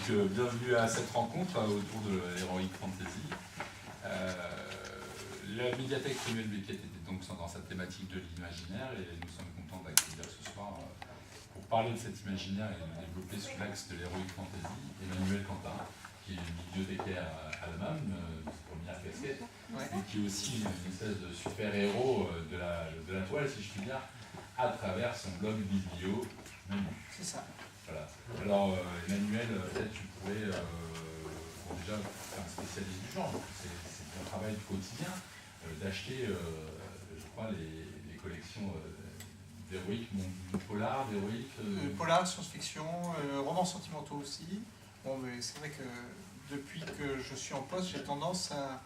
bienvenue à cette rencontre autour de l'Heroic Fantasy. La médiathèque Samuel Beckett était donc dans sa thématique de l'imaginaire et nous sommes contents d'accueillir ce soir pour parler de cet imaginaire et de développer sous l'axe de l'Heroic Fantasy Emmanuel Quentin, qui est bibliothécaire à la MAM, première casquette, et qui est aussi une espèce de super-héros de la toile, si je puis dire, à travers son blog Biblio Manu. C'est ça. Voilà. Alors, Emmanuel, peut-être tu pourrais déjà faire un spécialiste du genre. C'est un travail quotidien d'acheter, je crois, les collections d'héroïques, polar, d'héroïques. Polar, science-fiction, romans sentimentaux aussi. Bon, mais c'est vrai que depuis que je suis en poste, j'ai tendance à.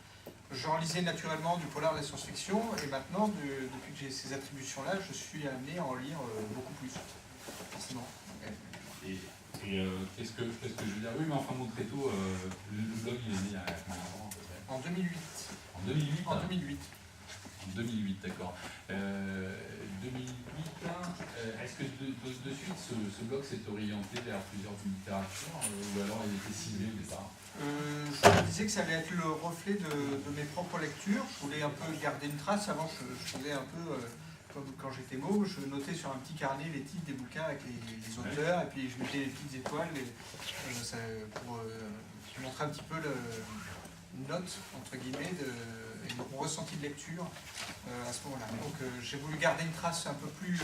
J'en lisais naturellement du polar et de la science-fiction, et maintenant, depuis que j'ai ces attributions-là, je suis amené à en lire beaucoup plus, forcément. Et qu'est-ce que je veux dire? Oui, mais enfin, montrez tout. Le blog, il est né il y a combien de temps à peu près? En 2008. En 2008 En 2008. En 2008, d'accord. 2008, est-ce que de suite, ce blog s'est orienté vers plusieurs littératures ou alors il était ciblé au départ? Je me disais que ça allait être le reflet de mes propres lectures. Je voulais un peu garder une trace. Avant, je faisais un peu... Comme quand j'étais môme, je notais sur un petit carnet les titres des bouquins avec les auteurs, et puis je mettais les petites étoiles pour montrer un petit peu une note, entre guillemets, et mon ressenti de lecture à ce moment-là. Donc j'ai voulu garder une trace un peu plus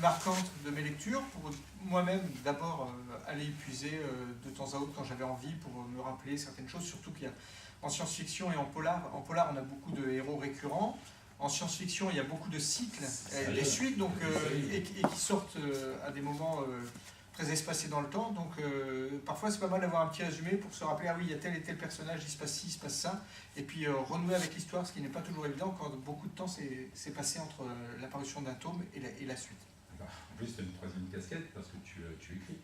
marquante de mes lectures, pour moi-même d'abord aller épuiser de temps à autre quand j'avais envie, pour me rappeler certaines choses, surtout qu'il y a en science-fiction et en polar, on a beaucoup de héros récurrents. En science-fiction, il y a beaucoup de cycles, des suites, donc, et qui sortent à des moments très espacés dans le temps. Donc parfois, c'est pas mal d'avoir un petit résumé pour se rappeler, ah oui, il y a tel et tel personnage, il se passe ci, il se passe ça. Et puis renouer avec l'histoire, ce qui n'est pas toujours évident quand beaucoup de temps s'est passé entre l'apparition d'un tome et la suite. En plus, tu as une troisième casquette parce que tu écris.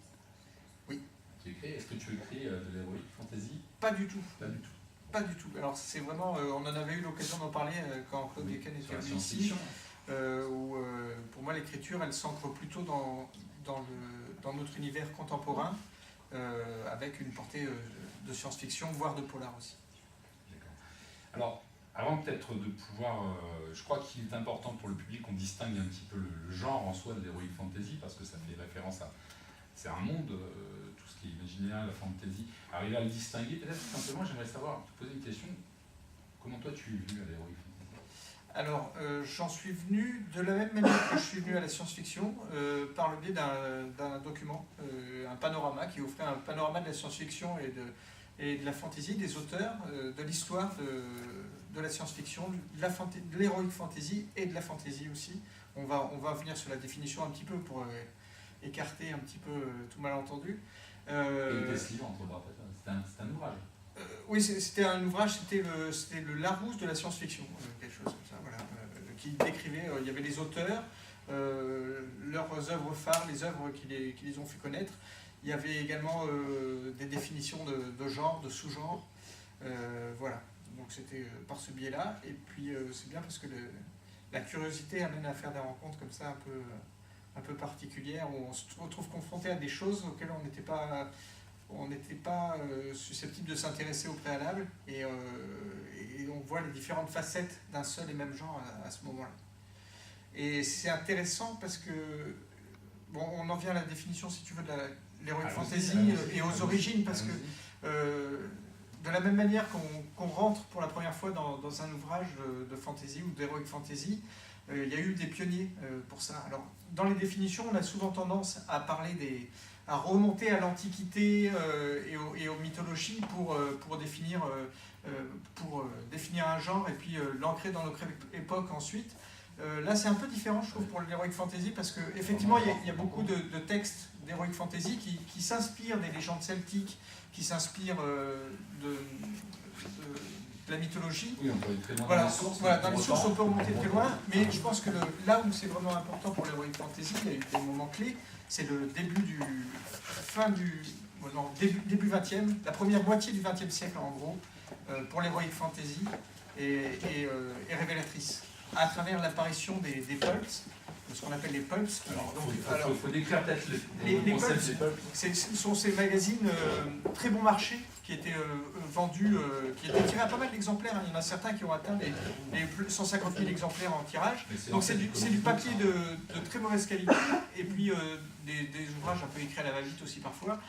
Oui. Tu écris. Est-ce que tu écris de l'heroic fantasy? Pas du tout. Pas du tout. Pas du tout. Alors c'est vraiment, on en avait eu l'occasion d'en parler quand Claude Guéquin était venu ici, où pour moi l'écriture elle s'ancre plutôt dans notre univers contemporain, avec une portée de science-fiction, voire de polar aussi. D'accord. Alors, avant peut-être de pouvoir, je crois qu'il est important pour le public qu'on distingue un petit peu le genre en soi de l'heroic fantasy, parce que ça fait référence à... C'est un monde, tout ce qui est imaginaire, la fantasy. Arriver à le distinguer, peut-être simplement, j'aimerais savoir, te poser une question. Comment toi tu es venu à l'heroic fantasy? Alors, j'en suis venu de la même manière que je suis venu à la science-fiction, par le biais d'un document, un panorama qui offrait un panorama de la science-fiction et de la fantasy, des auteurs, de l'histoire de la science-fiction, de l'heroic fantasy et de la fantasy aussi. On va venir sur la définition un petit peu pour écarter un petit peu tout malentendu. Et ce livre, c'était un ouvrage. Oui, c'était un ouvrage, c'était le Larousse de la science-fiction, quelque chose comme ça, voilà, qui décrivait, il y avait les auteurs, leurs œuvres phares, les œuvres qui les ont fait connaître. Il y avait également des définitions de genre, de sous-genre, voilà. Donc c'était par ce biais-là, et puis c'est bien parce que la curiosité amène à faire des rencontres comme ça un peu particulières, où on se retrouve confronté à des choses auxquelles on n'était pas susceptible de s'intéresser au préalable, et on voit les différentes facettes d'un seul et même genre à ce moment-là. Et c'est intéressant parce que, bon, on en vient à la définition, si tu veux, de l'heroic fantasy et aux origines, parce que de la même manière qu'on rentre pour la première fois dans un ouvrage de fantasy ou d'heroic fantasy, il y a eu des pionniers pour ça. Alors, dans les définitions, on a souvent tendance à à remonter à l'Antiquité et aux mythologies pour définir un genre et puis l'ancrer dans notre époque ensuite. Là, c'est un peu différent, je trouve, pour l'heroic fantasy, parce qu'effectivement, il y a beaucoup de textes d'heroic fantasy qui s'inspirent des légendes celtiques, qui s'inspirent de la mythologie. Oui, on peut aller très loin voilà, dans les sources. voilà, dans les sources, on peut remonter très loin, mais je pense que là où c'est vraiment important pour l'heroic fantasy, il y a eu des moments clés, c'est le début début 20e, la première moitié du 20e siècle en gros, pour l'heroic fantasy est révélatrice, à travers l'apparition des pulps, ce qu'on appelle les pulps. Alors, il faut décrire peut-être les le concept pulps, des pulps. ce sont ces magazines très bon marché qui étaient vendus, qui étaient tirés à pas mal d'exemplaires. Il y en a certains qui ont atteint les 150 000 exemplaires en tirage. Donc c'est du papier de très mauvaise qualité, et puis des ouvrages un peu écrits à la va-vite aussi parfois,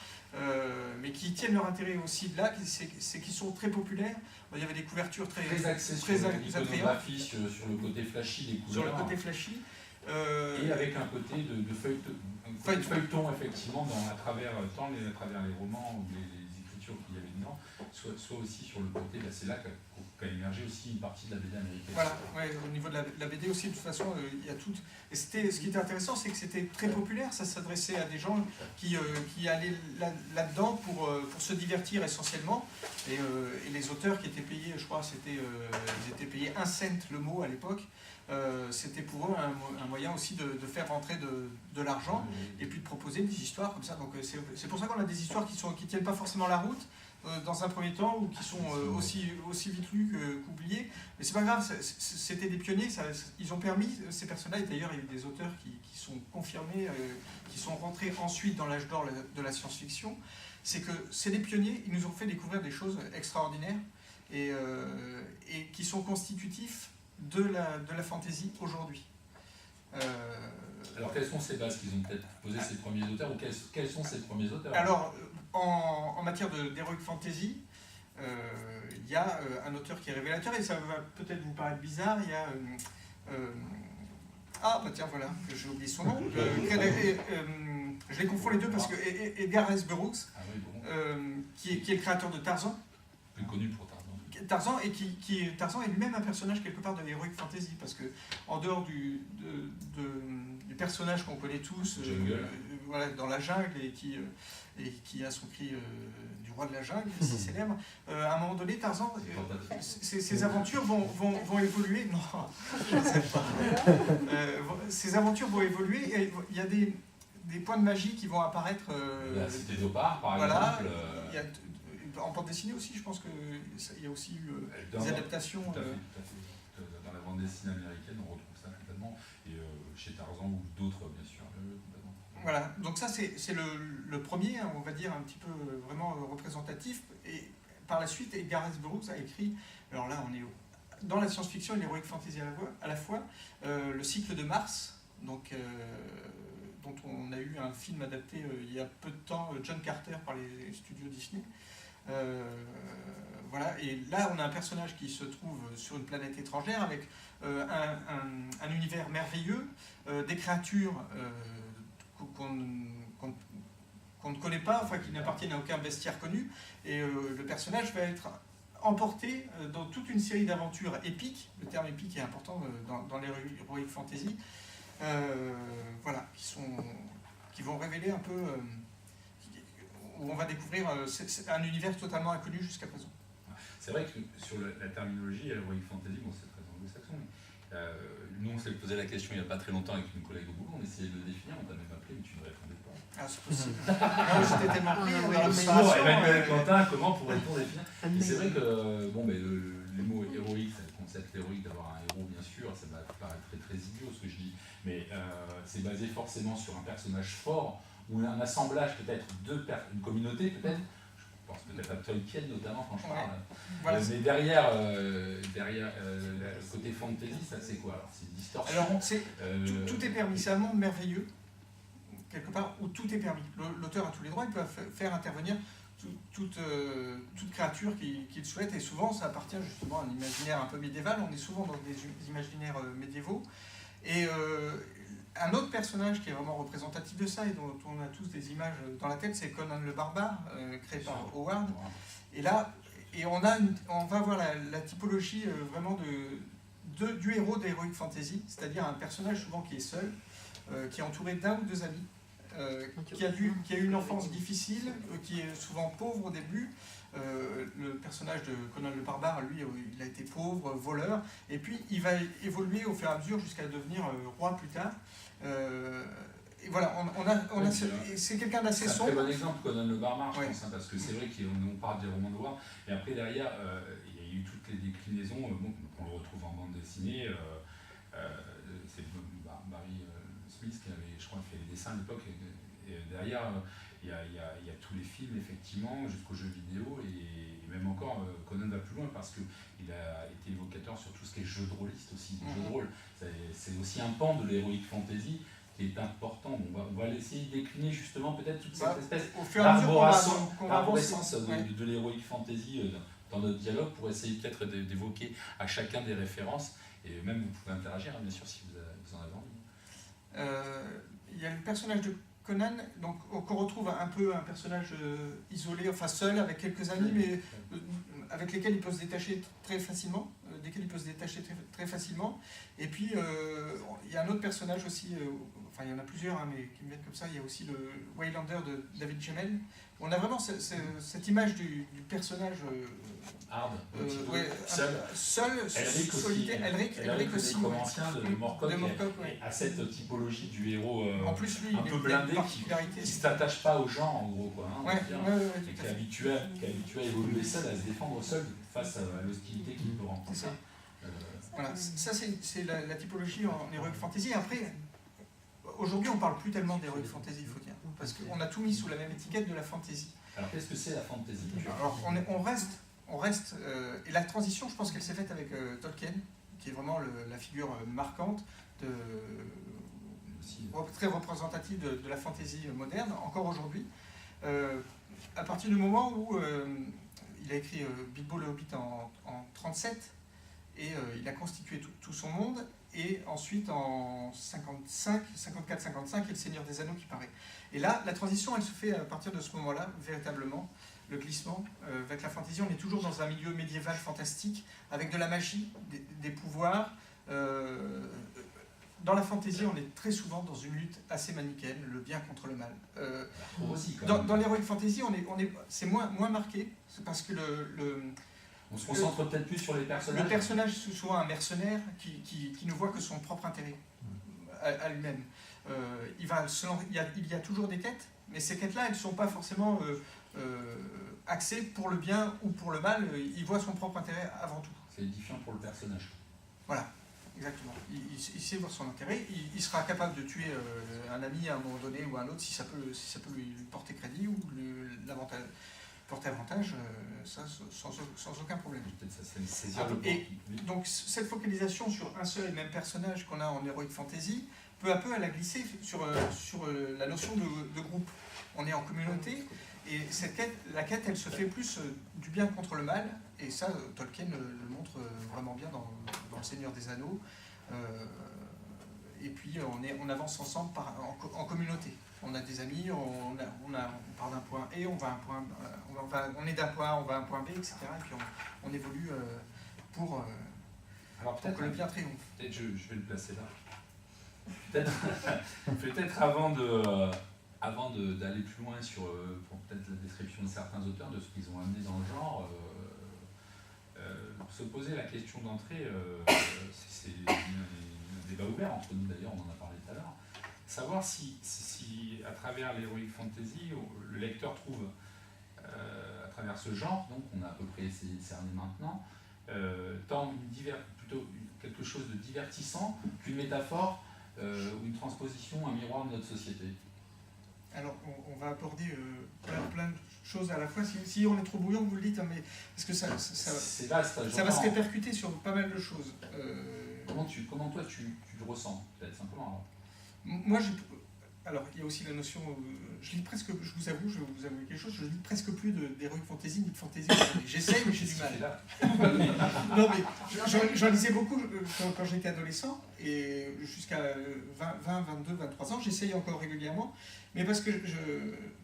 mais qui tiennent leur intérêt aussi de là, c'est qu'ils sont très populaires. Il y avait des couvertures très axées sur l'iconographie, sur le côté flashy des couleurs. Sur le côté flashy. Et avec un côté de feuilleton, effectivement, à travers les romans ou les écritures qu'il y avait dedans, soit aussi sur le côté, c'est là qu'a émergé aussi une partie de la BD américaine. Voilà, ouais, au niveau de la BD aussi, de toute façon, il y a tout. Et ce qui était intéressant, c'est que c'était très populaire, ça s'adressait à des gens qui allaient là-dedans pour se divertir essentiellement. Et les auteurs qui étaient payés, je crois, ils étaient payés 1 cent le mot à l'époque. C'était pour eux un moyen aussi de faire rentrer de l'argent et puis de proposer des histoires comme ça. Donc c'est pour ça qu'on a des histoires qui tiennent pas forcément la route dans un premier temps, ou qui sont aussi vite lues qu'oubliées. Mais c'est pas grave, c'était des pionniers, ils ont permis, ces personnes-là, et d'ailleurs il y a eu des auteurs qui sont confirmés, qui sont rentrés ensuite dans l'âge d'or de la science-fiction. C'est que c'est des pionniers, ils nous ont fait découvrir des choses extraordinaires et qui sont constitutifs de la fantasy aujourd'hui. Alors quelles sont ces bases qu'ils ont peut-être posées, ces premiers auteurs, ou quels sont ces premiers auteurs? Alors en matière d'heroic fantasy, il y a un auteur qui est révélateur, et ça va peut-être vous paraître bizarre, il y a tiens voilà, j'ai oublié son nom, je les confonds les deux parce que Edgar Rice Burroughs, qui est le créateur de Tarzan, plus connu pour Tarzan. Tarzan, et Tarzan est lui-même un personnage quelque part de l'heroic fantasy, parce que en dehors du personnage qu'on connaît tous, voilà, dans la jungle, et qui a son cri du roi de la jungle, si célèbre, à un moment donné, Tarzan, ses aventures vont évoluer. Non, je ne sais pas. Ses aventures vont évoluer, et il y a des points de magie qui vont apparaître. La cité d'Opar, par voilà, exemple. En bande dessinée aussi, je pense qu'il y a aussi eu des adaptations. Tout à fait. Dans la bande dessinée américaine, on retrouve ça complètement. Et chez Tarzan ou d'autres, bien sûr, complètement. Voilà, donc ça c'est le premier, on va dire, un petit peu vraiment représentatif. Et par la suite, Edgar Rice Burroughs a écrit, alors là on est dans la science-fiction et l'heroic fantasy à la fois, le cycle de Mars, donc, dont on a eu un film adapté il y a peu de temps, John Carter, par les studios Disney. Voilà, et là on a un personnage qui se trouve sur une planète étrangère avec un univers merveilleux, des créatures qu'on ne connaît pas, enfin qui n'appartiennent à aucun bestiaire connu, et le personnage va être emporté dans toute une série d'aventures épiques. Le terme épique est important dans l'heroic fantasy, voilà, qui vont révéler un peu, où on va découvrir un univers totalement inconnu jusqu'à présent. C'est vrai que sur la terminologie, l'heroic fantasy, bon, c'est très anglo-saxon, mais nous on s'est posé la question il n'y a pas très longtemps avec une collègue au boulot, on essayait de le définir, on t'a même appelé, mais tu ne répondais pas. Ah, c'est possible. J'étais tellement pris dans l'observation. Emmanuel Quentin, comment pourrait-on définir? Et c'est vrai que les mots héroïques, c'est le concept héroïque d'avoir un héros, bien sûr, ça va paraître très très idiot ce que je dis, mais c'est basé forcément sur un personnage fort, ou un assemblage peut-être une communauté peut-être. Je pense peut-être à Tolkien notamment quand je parle. Voilà. Mais derrière le côté fantasy, ça c'est quoi? Alors c'est distorsion. Alors tout est permis, c'est un monde merveilleux, quelque part, où tout est permis. L'auteur a tous les droits, il peut faire intervenir toute créature qu'il souhaite, et souvent ça appartient justement à un imaginaire un peu médiéval, on est souvent dans des imaginaires médiévaux. Et un autre personnage qui est vraiment représentatif de ça, et dont on a tous des images dans la tête, c'est Conan le Barbare, créé par Howard. Et là, on va voir la typologie vraiment du héros d'Heroic Fantasy, c'est-à-dire un personnage souvent qui est seul, qui est entouré d'un ou deux amis, qui a eu une enfance difficile, qui est souvent pauvre au début. Le personnage de Conan le Barbare, lui, il a été pauvre, voleur, et puis il va évoluer au fur et à mesure jusqu'à devenir roi plus tard. Et voilà, c'est quelqu'un d'assez sombre. C'est un très bon exemple, Conan le Barbare, je pense, parce que c'est vrai qu'on parle des romans de Howard, et après derrière, il y a eu toutes les déclinaisons, on le retrouve en bande dessinée, c'est Barry Smith qui avait, je crois, fait les dessins à l'époque. Et derrière, il y a tous les films, effectivement, jusqu'aux jeux vidéo, et même encore, Conan va plus loin parce qu'il a été évocateur sur tout ce qui est jeu de rôliste aussi, jeu de rôle. C'est aussi un pan de l'heroic fantasy qui est important. On va essayer de décliner justement peut-être toute cette espèce d'arborescence de l'heroic fantasy dans notre dialogue pour essayer peut-être d'évoquer à chacun des références, et même vous pouvez interagir, bien sûr, si vous en avez envie. Il y a le personnage de Conan, donc qu'on retrouve un peu un personnage isolé, enfin seul, avec quelques amis, mais avec lesquels il peut se détacher très facilement, très facilement. Et puis il y a un autre personnage aussi, enfin il y en a plusieurs, hein, mais qui me viennent comme ça. Il y a aussi le Waylander de David Gemmell. On a vraiment cette image du personnage hard, seul, solitaire. Elric aussi, de Morcock, a cette typologie du héros en plus, lui, un peu blindé qui ne s'attache pas aux gens, en gros, quoi, hein, et qui est habitué à évoluer seul, à se défendre seul face à l'hostilité qu'il peut rencontrer. Voilà, ça c'est la typologie en Heroic Fantasy. Après, aujourd'hui on ne parle plus tellement d'Heroic Fantasy, il faut dire, parce qu'on a tout mis sous la même étiquette de la fantasy. Alors qu'est-ce que c'est la fantasy? Alors on reste et la transition, je pense qu'elle s'est faite avec Tolkien, qui est vraiment la figure marquante, très représentative de la fantasy moderne, encore aujourd'hui. À partir du moment où il a écrit Bilbo le Hobbit en 1937, et il a constitué tout son monde, et ensuite en 54-55, il y a le Seigneur des Anneaux qui paraît. Et là, la transition, elle se fait à partir de ce moment-là, véritablement, le glissement. Avec la fantasy, on est toujours dans un milieu médiéval fantastique, avec de la magie, des pouvoirs. Dans la fantasy, on est très souvent dans une lutte assez manichéenne, le bien contre le mal. Dans l'heroic fantasy, c'est moins marqué, c'est parce que on se concentre peut-être plus sur les personnages. Le personnage est souvent un mercenaire qui ne voit que son propre intérêt à lui-même. Il y a toujours des quêtes, mais ces quêtes-là, elles ne sont pas forcément axées pour le bien ou pour le mal. Il voit son propre intérêt avant tout. C'est édifiant pour le personnage. Voilà, exactement. Il sait voir son intérêt. Il sera capable de tuer un ami à un moment donné ou un autre si ça peut lui porter crédit ou porter avantage, ça sans aucun problème. Donc cette focalisation sur un seul et même personnage qu'on a en Heroic Fantasy, peu à peu elle a glissé sur la notion de groupe. On est en communauté, et la quête elle se fait plus du bien contre le mal, et ça Tolkien le montre vraiment bien dans Le Seigneur des Anneaux. Et puis on avance ensemble en communauté. On a des amis, on part d'un point A, on est d'un point A, on va à un point B, etc. Et puis on évolue pour que le bien triomphe. Peut-être je vais le placer là. Peut-être avant d'aller plus loin pour peut-être la description de certains auteurs, de ce qu'ils ont amené dans le genre, se poser la question d'entrée, c'est un débat ouvert entre nous d'ailleurs, on en a parlé tout à l'heure. Savoir si à travers l'heroic fantasy, le lecteur trouve, à travers ce genre, donc on a à peu près essayé de cerner maintenant, tant plutôt quelque chose de divertissant qu'une métaphore ou une transposition, un miroir de notre société. Alors on va aborder plein de choses à la fois. Si on est trop bouillant, vous le dites, hein, mais parce que ça va se répercuter sur pas mal de choses. Comment toi tu le ressens, peut-être simplement alors. Moi, alors il y a aussi la notion, je lis presque, je vais vous avouer quelque chose, je lis presque plus d'heroic fantasy ni de fantasy. J'essaye, mais j'ai du mal. Non mais j'en lisais beaucoup quand j'étais adolescent, et jusqu'à 20, 22, 23 ans, j'essaye encore régulièrement, mais parce que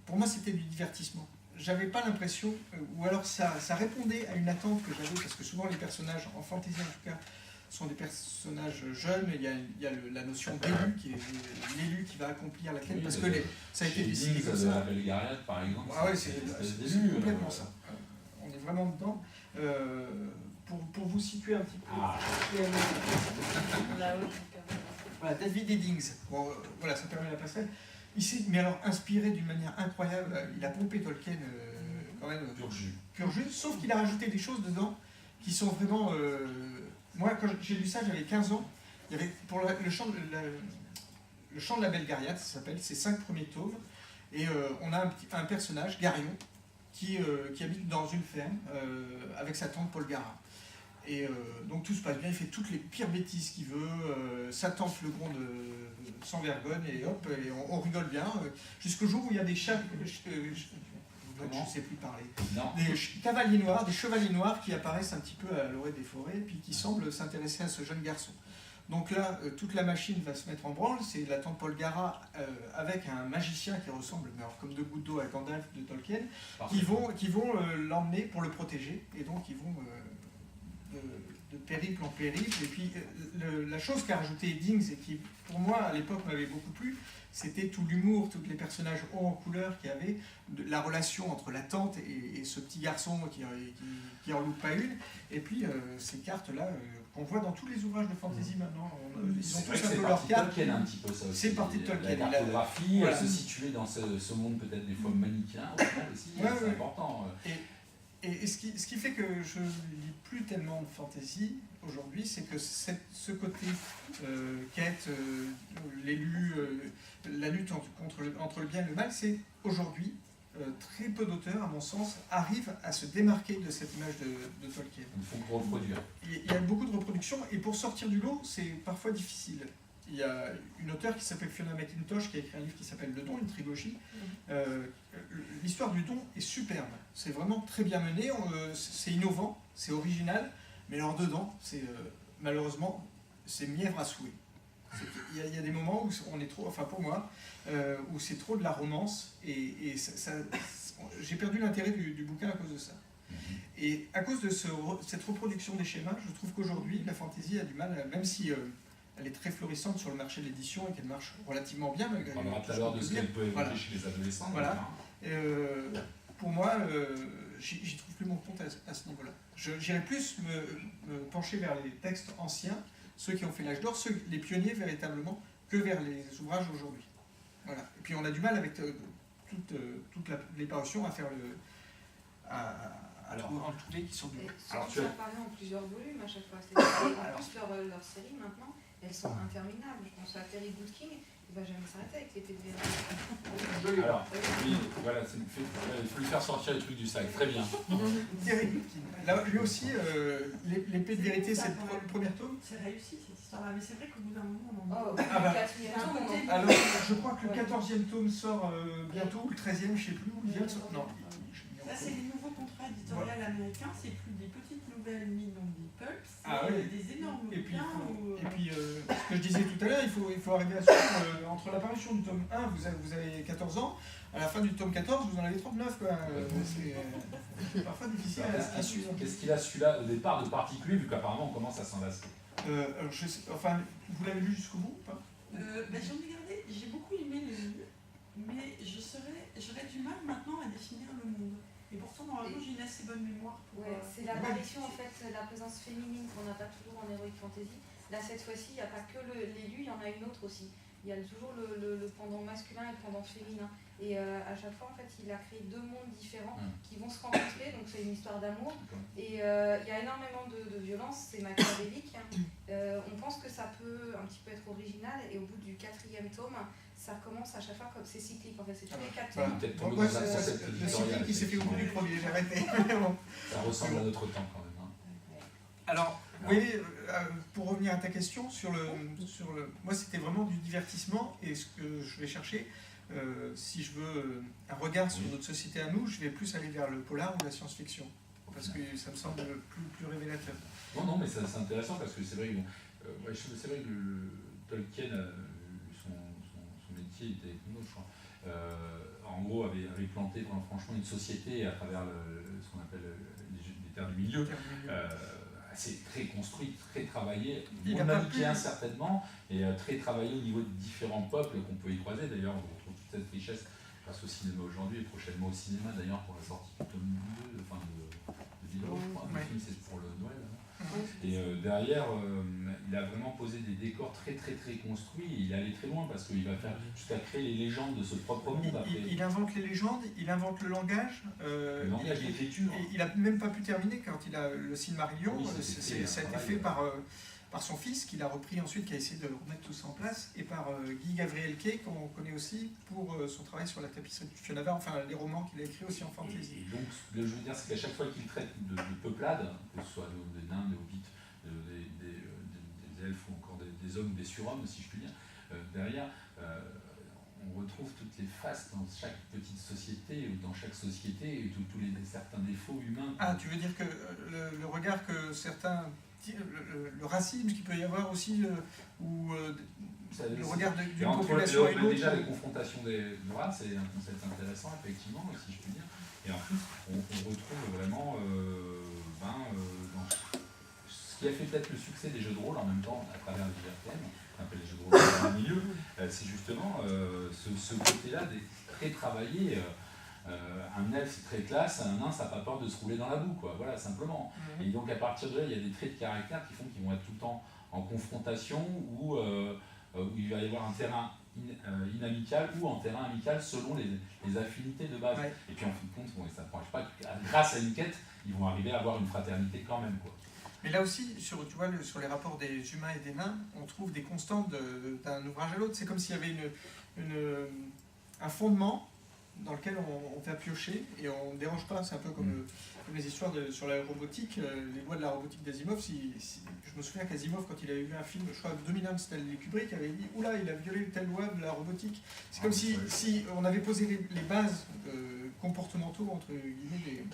pour moi c'était du divertissement. J'avais pas l'impression, ou alors ça répondait à une attente que j'avais, parce que souvent les personnages, en fantasy en tout cas, sont des personnages jeunes. Il y a la notion d'élu, qui est l'élu qui va accomplir la quête, parce que ça a été décidé comme ça. La Belgariade, par exemple. Ah ouais, c'est complètement ça. On est vraiment dedans. Pour vous situer un petit peu. Voilà, David Eddings. Bon, voilà, ça permet la passerelle. Il s'est, mais alors, inspiré d'une manière incroyable. Il a pompé Tolkien quand même. Pur jus. Sauf qu'il a rajouté des choses dedans qui sont vraiment. Moi, quand j'ai lu ça, j'avais 15 ans. Il y avait pour le champ, Le Chant de la Belle Gariade, ça s'appelle, c'est 5 premiers tomes. Et on a un personnage, Garion, qui habite dans une ferme avec sa tante Polgara. Et donc tout se passe bien, il fait toutes les pires bêtises qu'il veut, sa tante le gronde sans vergogne, et hop, et on rigole bien, jusqu'au jour où il y a des chats, je ne sais plus parler, des chevaliers noirs qui apparaissent un petit peu à l'orée des forêts, et puis qui semblent s'intéresser à ce jeune garçon. Donc là, toute la machine va se mettre en branle, c'est la tante Polgara avec un magicien qui ressemble, mais alors, comme deux gouttes d'eau à Gandalf de Tolkien, qui vont l'emmener pour le protéger, et donc ils vont de périple en périple. Et puis la chose qu'a rajouté Eddings, et qui pour moi à l'époque m'avait beaucoup plu, c'était tout l'humour, tous les personnages hauts en couleur qu'il y avait, la relation entre la tante et ce petit garçon qui en loupe pas une, et puis ces cartes-là qu'on voit dans tous les ouvrages de fantasy maintenant. Ils ont tous un peu leurs cartes. Tolkien un petit peu ça aussi. C'est parti de Tolkien. La cartographie, se situer dans ce monde peut-être des fois manichéen, aussi, c'est important. Et ce qui fait que je ne lis plus tellement de fantasy aujourd'hui, c'est que ce côté quête, l'élu, la lutte entre le bien et le mal, c'est aujourd'hui, très peu d'auteurs, à mon sens, arrivent à se démarquer de cette image de Tolkien. Il faut reproduire. Il y a beaucoup de reproductions, et pour sortir du lot, c'est parfois difficile. Il y a une auteure qui s'appelle Fiona McIntosh qui a écrit un livre qui s'appelle Le Don, une trilogie. L'histoire du don est superbe. C'est vraiment très bien mené, c'est innovant, c'est original, mais alors dedans, malheureusement, c'est mièvre à souhait. Il y a des moments où on est trop, enfin pour moi, où c'est trop de la romance, et j'ai perdu l'intérêt du bouquin à cause de ça. Et à cause de cette reproduction des schémas, je trouve qu'aujourd'hui, la fantasy a du mal, même si elle est très florissante sur le marché de l'édition et qu'elle marche relativement bien. On parlera tout à l'heure de ce qu'elle peut évoquer chez les adolescents. Voilà. Pour moi, j'y trouve plus mon compte à ce niveau-là. J'irais plus me pencher vers les textes anciens, ceux qui ont fait l'âge d'or, les pionniers véritablement, que vers les ouvrages aujourd'hui. Voilà. Et puis on a du mal avec toutes les parutions à faire en trouver qui sont du. Alors tu as parlé en plusieurs volumes à chaque fois. En plus leur série maintenant, elles sont interminables. Je pense à Terry Goodking, il ne va jamais s'arrêter avec l'épée de vérité. Alors, oui, voilà, il faut lui faire sortir les trucs du sac, très bien. Terry Goodking. Là, lui aussi, l'épée de vérité, c'est le premier tome. C'est réussi cette histoire-là, mais c'est vrai qu'au bout d'un moment, on en alors, je crois que le 14e tome sort bientôt, ou le 13e, je ne sais plus où il vient de sortir. Non. Ça, c'est les nouveaux contrats éditoriaux américains, c'est plus des petites nouvelles mises dans des pulps, des énormes bouquins. Et puis, ce que je disais tout à l'heure, il faut arriver à suivre, entre l'apparition du tome 1, vous avez 14 ans, à la fin du tome 14, vous en avez 39. C'est parfois difficile à suivre. Qu'est-ce qu'il a celui-là au départ de particulier, vu qu'apparemment on commence à s'enlacer? Vous l'avez lu jusqu'au bout ou pas? J'en ai gardé, j'ai beaucoup aimé les livres, mais j'aurais du mal maintenant à définir le monde. Et pourtant, normalement, j'ai une assez bonne mémoire pour... c'est l'apparition, en fait, la présence féminine qu'on n'a pas toujours en Heroic Fantasy. Là, cette fois-ci, il n'y a pas que l'élu, il y en a une autre aussi. Il y a toujours le pendant masculin et le pendant féminin. Et à chaque fois, en fait, il a créé deux mondes différents qui vont se rencontrer. Donc, c'est une histoire d'amour. Et il y a énormément de violence, c'est machiavélique. On pense que ça peut un petit peu être original. Et au bout du 4e tome, ça recommence à chaque fois comme c'est cyclique. En fait, c'est tous les 4 tomes. Le cyclique qui s'est fait au bout du premier, j'ai arrêté. Ça ressemble à notre temps quand même. Alors, oui, pour revenir à ta question, moi c'était vraiment du divertissement, et ce que je vais chercher, si je veux un regard sur notre société à nous, je vais plus aller vers le polar ou la science-fiction, parce que ça me semble plus révélateur. Non, mais c'est intéressant parce que c'est vrai que Tolkien, son métier était une autre, je crois. En gros, avait planté franchement une société à travers ce qu'on appelle les terres du milieu. C'est très construit, très travaillé, manichéen certainement, et très travaillé au niveau des différents peuples qu'on peut y croiser. D'ailleurs, on retrouve toute cette richesse grâce au cinéma aujourd'hui et prochainement au cinéma d'ailleurs pour la sortie du tome 2 de Diderot, je crois. Le film, c'est pour le Noël. Et derrière, il a vraiment posé des décors très construits. Il est allé très loin parce qu'il va faire jusqu'à créer les légendes de ce propre monde. Il invente les légendes, il invente le langage. Le langage, l'écriture. Il n'a même pas pu terminer quand il a le Silmarillion. Ça a été fait par par son fils, qu'il a repris ensuite, qui a essayé de remettre tout ça en place, et par Guy Gabriel Kay, qu'on connaît aussi pour son travail sur la tapisserie de Fionava, enfin les romans qu'il a écrits aussi en fantasy. Et donc, ce que je veux dire, c'est qu'à chaque fois qu'il traite de peuplade, que ce soit des nains, des hobbits, des elfes ou encore des hommes, des surhommes, si je puis dire, derrière, on retrouve toutes les faces dans chaque petite société, ou dans chaque société, et tous les certains défauts humains. Ah, tu veux dire que le regard que certains... Le racisme qu'il peut y avoir aussi, ou le regard d'une population à une autre. Déjà, les confrontations de races, c'est un concept intéressant, effectivement, si je puis dire. Et en plus, on retrouve vraiment dans ce qui a fait peut-être le succès des jeux de rôle en même temps, à travers les divers thèmes, on appelle les jeux de rôle dans le milieu, c'est justement ce côté-là très travaillé. Un elfe c'est très classe, un nain ça n'a pas peur de se rouler dans la boue, quoi. Voilà, simplement. Et donc à partir de là, il y a des traits de caractère qui font qu'ils vont être tout le temps en confrontation ou où il va y avoir un terrain inamical ou un terrain amical selon les affinités de base. Ouais. Et puis en fin de compte, bon, ça ne marche pas. Grâce à une quête, ils vont arriver à avoir une fraternité quand même, quoi. Mais là aussi, sur les rapports des humains et des nains, on trouve des constantes d'un ouvrage à l'autre. C'est comme s'il y avait un fondement dans lequel on va piocher et on ne dérange pas. C'est un peu comme les histoires sur la robotique, les lois de la robotique d'Asimov. Je me souviens qu'Asimov, quand il avait vu un film, je crois 2001, Stanley Kubrick, avait dit « Oula, il a violé telle loi de la robotique ». C'est comme si on avait posé les bases comportementaux, entre guillemets,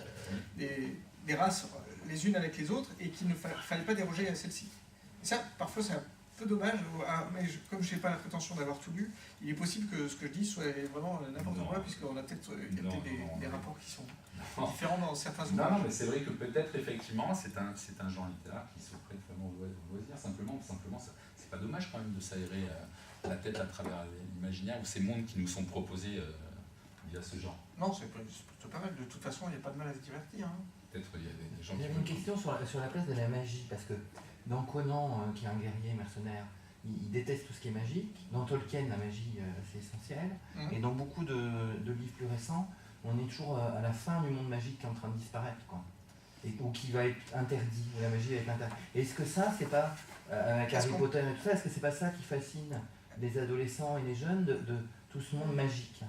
des races les unes avec les autres et qu'il ne fallait pas déroger à celle-ci. Et ça, parfois, c'est un peu dommage, mais comme je n'ai pas la prétention d'avoir tout lu, il est possible que ce que je dis soit vraiment n'importe quoi, puisqu'on a peut-être des rapports qui sont différents dans certains ouvrages. Non, mais c'est vrai que peut-être, effectivement, c'est un genre littéraire qui se prête vraiment au loisir. Simplement c'est pas dommage quand même de s'aérer la tête à travers l'imaginaire ou ces mondes qui nous sont proposés via ce genre. Non, c'est plutôt pas mal. De toute façon, il n'y a pas de mal à se divertir. Hein. Peut-être il y a des gens J'avais une question sur la place de la magie, parce que dans Conan, qui est un guerrier mercenaire, il déteste tout ce qui est magique. Dans Tolkien, la magie, c'est essentiel. Et dans beaucoup de livres plus récents, on est toujours à la fin du monde magique qui est en train de disparaître, quoi. Ou qui va être interdit, où la magie va être interdite. Est-ce que ça, c'est pas, avec Harry Potter et tout ça, est-ce que c'est pas ça qui fascine les adolescents et les jeunes de tout ce monde magique ?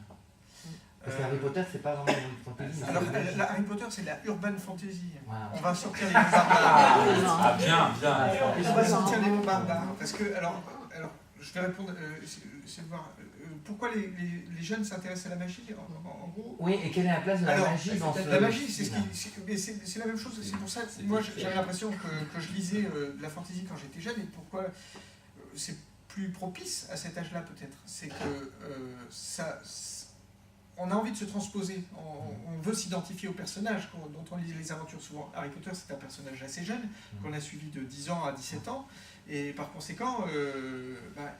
Parce qu'Harry Potter, c'est pas vraiment une fantasy. Alors, Harry Potter, c'est la urban fantasy. Voilà. On va sortir les mots barbares. Ah, bien. On va sortir les mots barbares. Parce que, alors je vais répondre, c'est de voir pourquoi les jeunes s'intéressent à la magie, en gros. Oui, et quelle est la place de la magie dans ce... La magie, c'est la même chose. C'est pour ça que moi, j'avais l'impression que je lisais de la fantasy quand j'étais jeune, et pourquoi c'est plus propice à cet âge-là, peut-être. C'est que on a envie de se transposer, on veut s'identifier au personnage dont on lit les aventures. Souvent, Harry Potter, c'est un personnage assez jeune, qu'on a suivi de 10 ans à 17 ans, et par conséquent,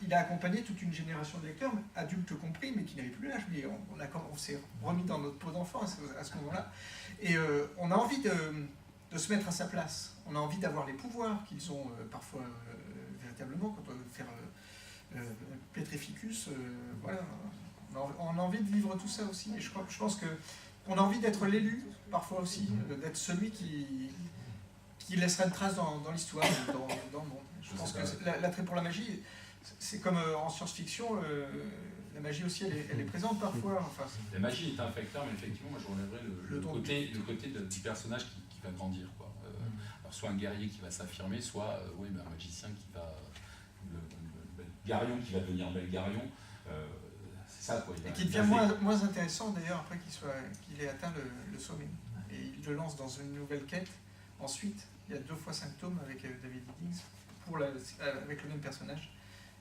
il a accompagné toute une génération de lecteurs, adultes compris, mais qui n'avaient plus l'âge, mais on s'est remis dans notre peau d'enfant à ce moment-là, et on a envie de se mettre à sa place, on a envie d'avoir les pouvoirs qu'ils ont parfois véritablement, quand on veut faire Petrificus, voilà. On a envie de vivre tout ça aussi, et je pense qu'on a envie d'être l'élu, parfois aussi, d'être celui qui laissera une trace dans l'histoire, dans le monde. Je pense que l'attrait pour la magie, c'est comme en science-fiction, la magie aussi, elle est présente parfois. Enfin, la magie est un facteur, mais effectivement, moi je relèverais le côté du personnage qui va grandir, quoi. Alors, soit un guerrier qui va s'affirmer, soit un magicien qui va... Le Belgarion qui va devenir Belgarion. Ça, quoi, et qui devient moins intéressant d'ailleurs après qu'il ait atteint le sommet. Et il le lance dans une nouvelle quête. Ensuite, il y a 2 fois 5 tomes avec David Higgins avec le même personnage.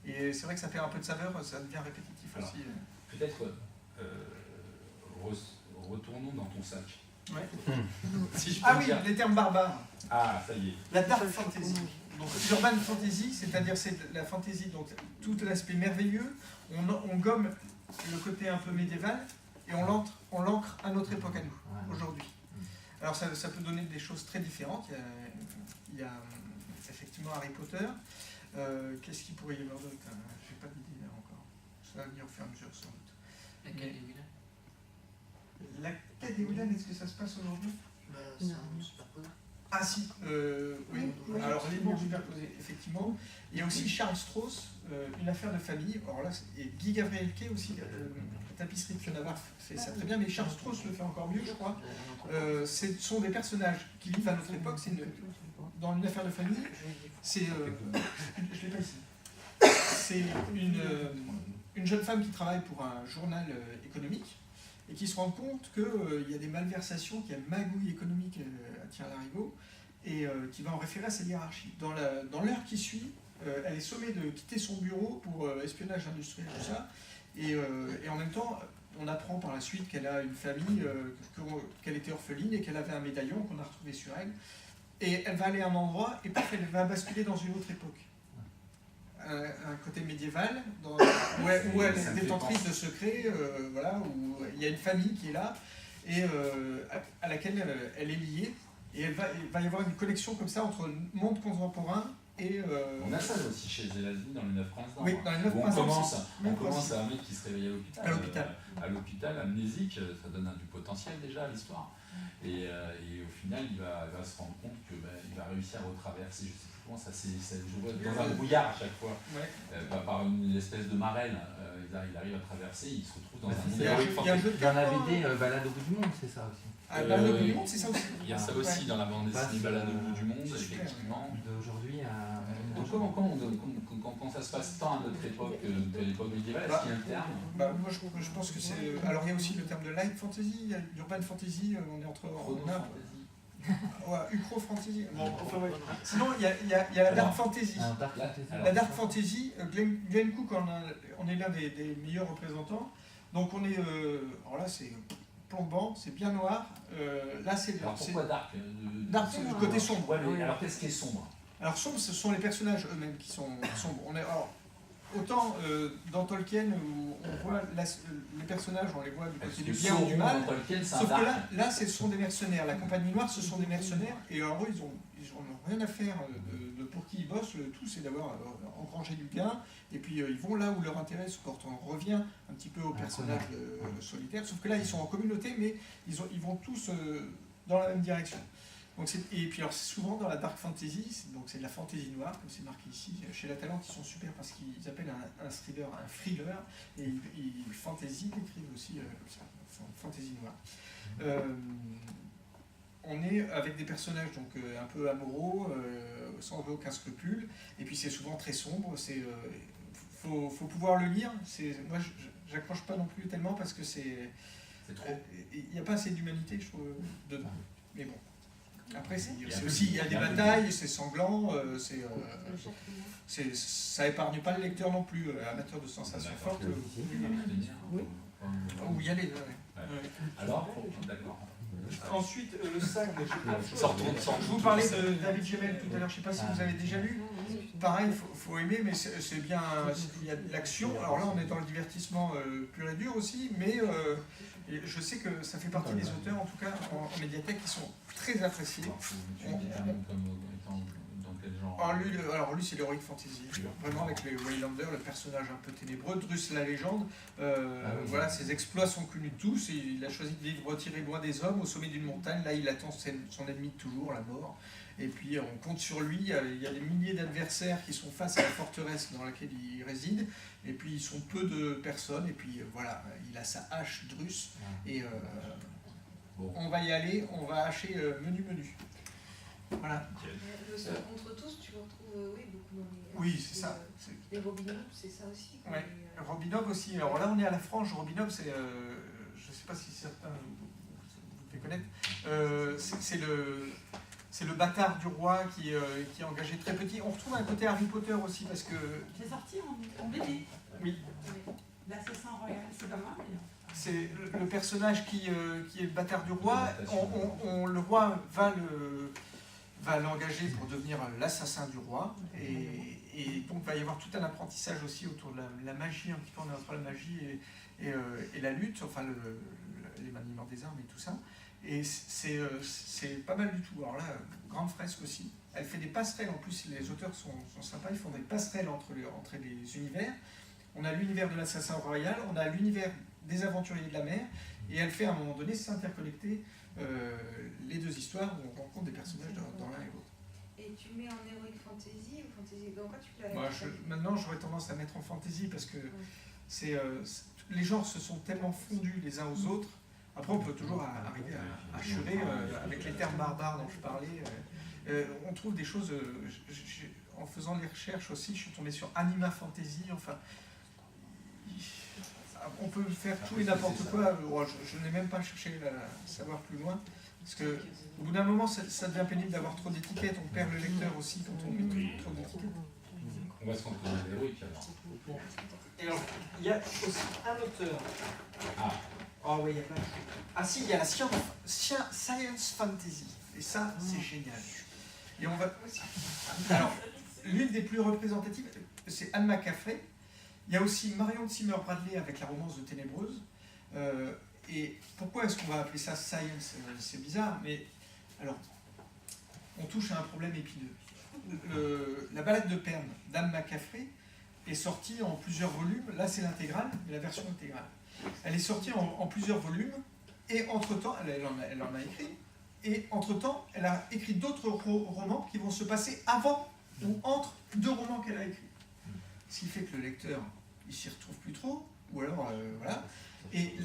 Et c'est vrai que ça perd un peu de saveur, ça devient répétitif. Alors, aussi. Peut-être retournons dans ton sac. Ouais. Si je oui, les termes barbares. Ah, ça y est. La dark fantasy. Donc l'urban fantasy, c'est-à-dire c'est la fantasy, donc tout l'aspect merveilleux, on gomme le côté un peu médiéval et on l'ancre à notre époque à nous, aujourd'hui. Alors ça peut donner des choses très différentes. Il y a effectivement Harry Potter. Qu'est-ce qu'il pourrait y avoir d'autre? Je n'ai pas d'idée là encore. Ça va venir au fur et à mesure sans doute. La quête des Willan. La quête des Willan, est-ce que ça se passe aujourd'hui? Non, c'est pas possible. Ah si, oui. Oui. Alors les mots superposés, effectivement. Il y a aussi Charles Strauss, Une affaire de famille. Alors là, et Guy Gavrielke aussi, Tapisserie de Fionavar fait ça très bien, mais Charles Strauss le fait encore mieux, je crois. Ce sont des personnages qui vivent à notre époque. Dans Une affaire de famille, c'est... je l'ai pas ici. C'est une jeune femme qui travaille pour un journal économique et qui se rend compte qu'il y a des malversations, qu'il y a une magouille économique à Tire-Larigot, et qui va en référer à sa hiérarchie. Dans l'heure qui suit, elle est sommée de quitter son bureau pour espionnage industriel, tout ça, et en même temps, on apprend par la suite qu'elle a une famille, qu'elle était orpheline et qu'elle avait un médaillon qu'on a retrouvé sur elle, et elle va aller à un endroit, et paf, elle va basculer dans une autre époque. Un côté médiéval, où elle est détentrice de secrets, voilà, où il y a une famille qui est là, et à laquelle elle est liée, et il va y avoir une connexion comme ça entre le monde contemporain et... On a ça aussi chez Zelazny dans les 9 princes d'Or. Oui, dans les 9 On princes d'Or, commence à un mec qui se réveille à l'hôpital. À l'hôpital, amnésique, ça donne du potentiel déjà à l'histoire. Et au final, il va se rendre compte qu'il va réussir à retraverser, je sais plus comment ça, je vois dans un brouillard à chaque fois, par une espèce de marelle. Il arrive à traverser, il se retrouve dans un monde héroïque fantastique. Dans la BD Balade au bout du monde, c'est ça aussi. Balade au bout du monde, c'est ça aussi. Il y a ça aussi dans la bande dessinée Balade au bout du monde, effectivement. D'aujourd'hui à... Quand ça se passe tant à notre époque, de l'époque médiévale, est-ce qu'il y a un terme? Moi je pense que c'est... Alors il y a aussi le terme de light fantasy, il y a l'urban fantasy, on est entre... Ucro fantasy. Bon, enfin, ouais. Sinon il y a la dark fantasy. La dark fantasy, Glenn Cook on est l'un des meilleurs représentants. Donc on est... alors là c'est plombant, c'est bien noir. Là c'est... Alors pourquoi dark? Dark, c'est le côté sombre. Ouais, mais alors qu'est-ce qui est sombre? Alors sombre, ce sont les personnages eux-mêmes qui sont sombres. Autant dans Tolkien où on voit les personnages, on les voit du côté du bien ou du mal. Sauf que là, ce sont des mercenaires. La Compagnie Noire, ce sont des mercenaires. Et alors eux, ils ont rien à faire de pour qui ils bossent. Le tout, c'est d'avoir engrangé du gain. Et puis ils vont là où leur intérêt se porte. On revient un petit peu aux personnages solitaires. Sauf que là, ils sont en communauté, mais ils vont tous dans la même direction. Donc et puis alors souvent dans la dark fantasy, c'est de la fantasy noire, comme c'est marqué ici, chez La Talente ils sont super parce qu'ils appellent un thriller un thriller, et ils fantasy décrivent aussi comme ça, fantasy noire. On est avec des personnages donc un peu amoraux, sans aucun scrupule, et puis c'est souvent très sombre, faut pouvoir le lire, moi j'accroche pas non plus tellement parce que c'est trop. Il n'y a pas assez d'humanité je trouve dedans, mais bon. Après, il y a des batailles, c'est sanglant, ça épargne pas le lecteur non plus, amateur de sensations fortes. Ou y aller. Alors, d'accord. Ensuite, le sac, je vous parlais de David Gemmell tout à l'heure, je ne sais pas si vous avez déjà lu. Pareil, il faut aimer, mais c'est bien, il y a de l'action. Alors là, on est dans le divertissement pur et dur aussi, mais je sais que ça fait partie des auteurs, en tout cas en médiathèque, qui sont très appréciés. Alors lui c'est l'heroic fantasy, vraiment avec les Waylanders, le personnage un peu ténébreux, Drus la légende, voilà, ses exploits sont connus de tous, et il a choisi de vivre retiré loin des hommes, au sommet d'une montagne, là il attend son ennemi de toujours, la mort, et puis on compte sur lui, il y a des milliers d'adversaires qui sont face à la forteresse dans laquelle il réside, et puis ils sont peu de personnes, et puis voilà, il a sa hache Drus, et on va y aller, on va hacher menu. Voilà. Le seul contre tous, tu le retrouves beaucoup dans les... Oui, c'est ça. Les Robin Hood, c'est ça aussi. Ouais. Robin Hood aussi. Alors là, on est à la frange. Robin Hood, c'est... je ne sais pas si certains vous devez connaître. C'est le bâtard du roi qui est engagé très petit. On retrouve un côté Harry Potter aussi parce que... C'est sorti en BD. Oui. L'assassin royal, c'est pas mal. C'est le personnage qui est le bâtard du roi. Le roi va l'engager pour devenir l'assassin du roi, et donc il va y avoir tout un apprentissage aussi autour de la magie, un petit peu entre la magie et la lutte, enfin les maniements des armes et tout ça, et c'est pas mal du tout. Alors là, grande fresque aussi, elle fait des passerelles, en plus les auteurs sont sympas, ils font des passerelles entre les univers. On a l'univers de l'assassin royal, on a l'univers des aventuriers de la mer, et elle fait à un moment donné s'interconnecter les deux histoires où on rencontre des personnages dans l'un et l'autre. Et tu mets en heroic fantasy ou fantasy? Dans quoi tu l'as? Moi, maintenant, j'aurais tendance à mettre en fantasy parce que les genres se sont tellement fondus les uns aux autres. Après, on peut toujours arriver à churer avec les termes barbares dont je parlais. On trouve des choses. En faisant les recherches aussi, je suis tombé sur Anima Fantasy. Enfin, on peut faire tout et n'importe quoi. Je n'ai même pas cherché à savoir plus loin. Parce que au bout d'un moment, ça devient pénible d'avoir trop d'étiquettes. On perd le lecteur aussi quand on met trop d'étiquettes. On va se retrouver à l'héroïque alors. Et alors, il y a aussi un auteur. Ah. Oh oui, il y a plein de choses. Ah si, il y a la science fantasy. Et ça, c'est génial. Et on va. Alors, l'une des plus représentatives, c'est Anne McCaffrey. Il y a aussi Marion Zimmer Bradley avec la romance de Ténébreuse. Et pourquoi est-ce qu'on va appeler ça science? C'est bizarre, mais alors, on touche à un problème épineux. La balade de Perne d'Anne McCaffrey est sortie en plusieurs volumes. Là, c'est l'intégrale, mais la version intégrale. Elle est sortie en plusieurs volumes, et entre-temps, elle en a écrit, et entre-temps, elle a écrit d'autres romans qui vont se passer avant ou entre deux romans qu'elle a écrits. Ce qui fait que le lecteur, il s'y retrouve plus trop, ou alors, voilà. Et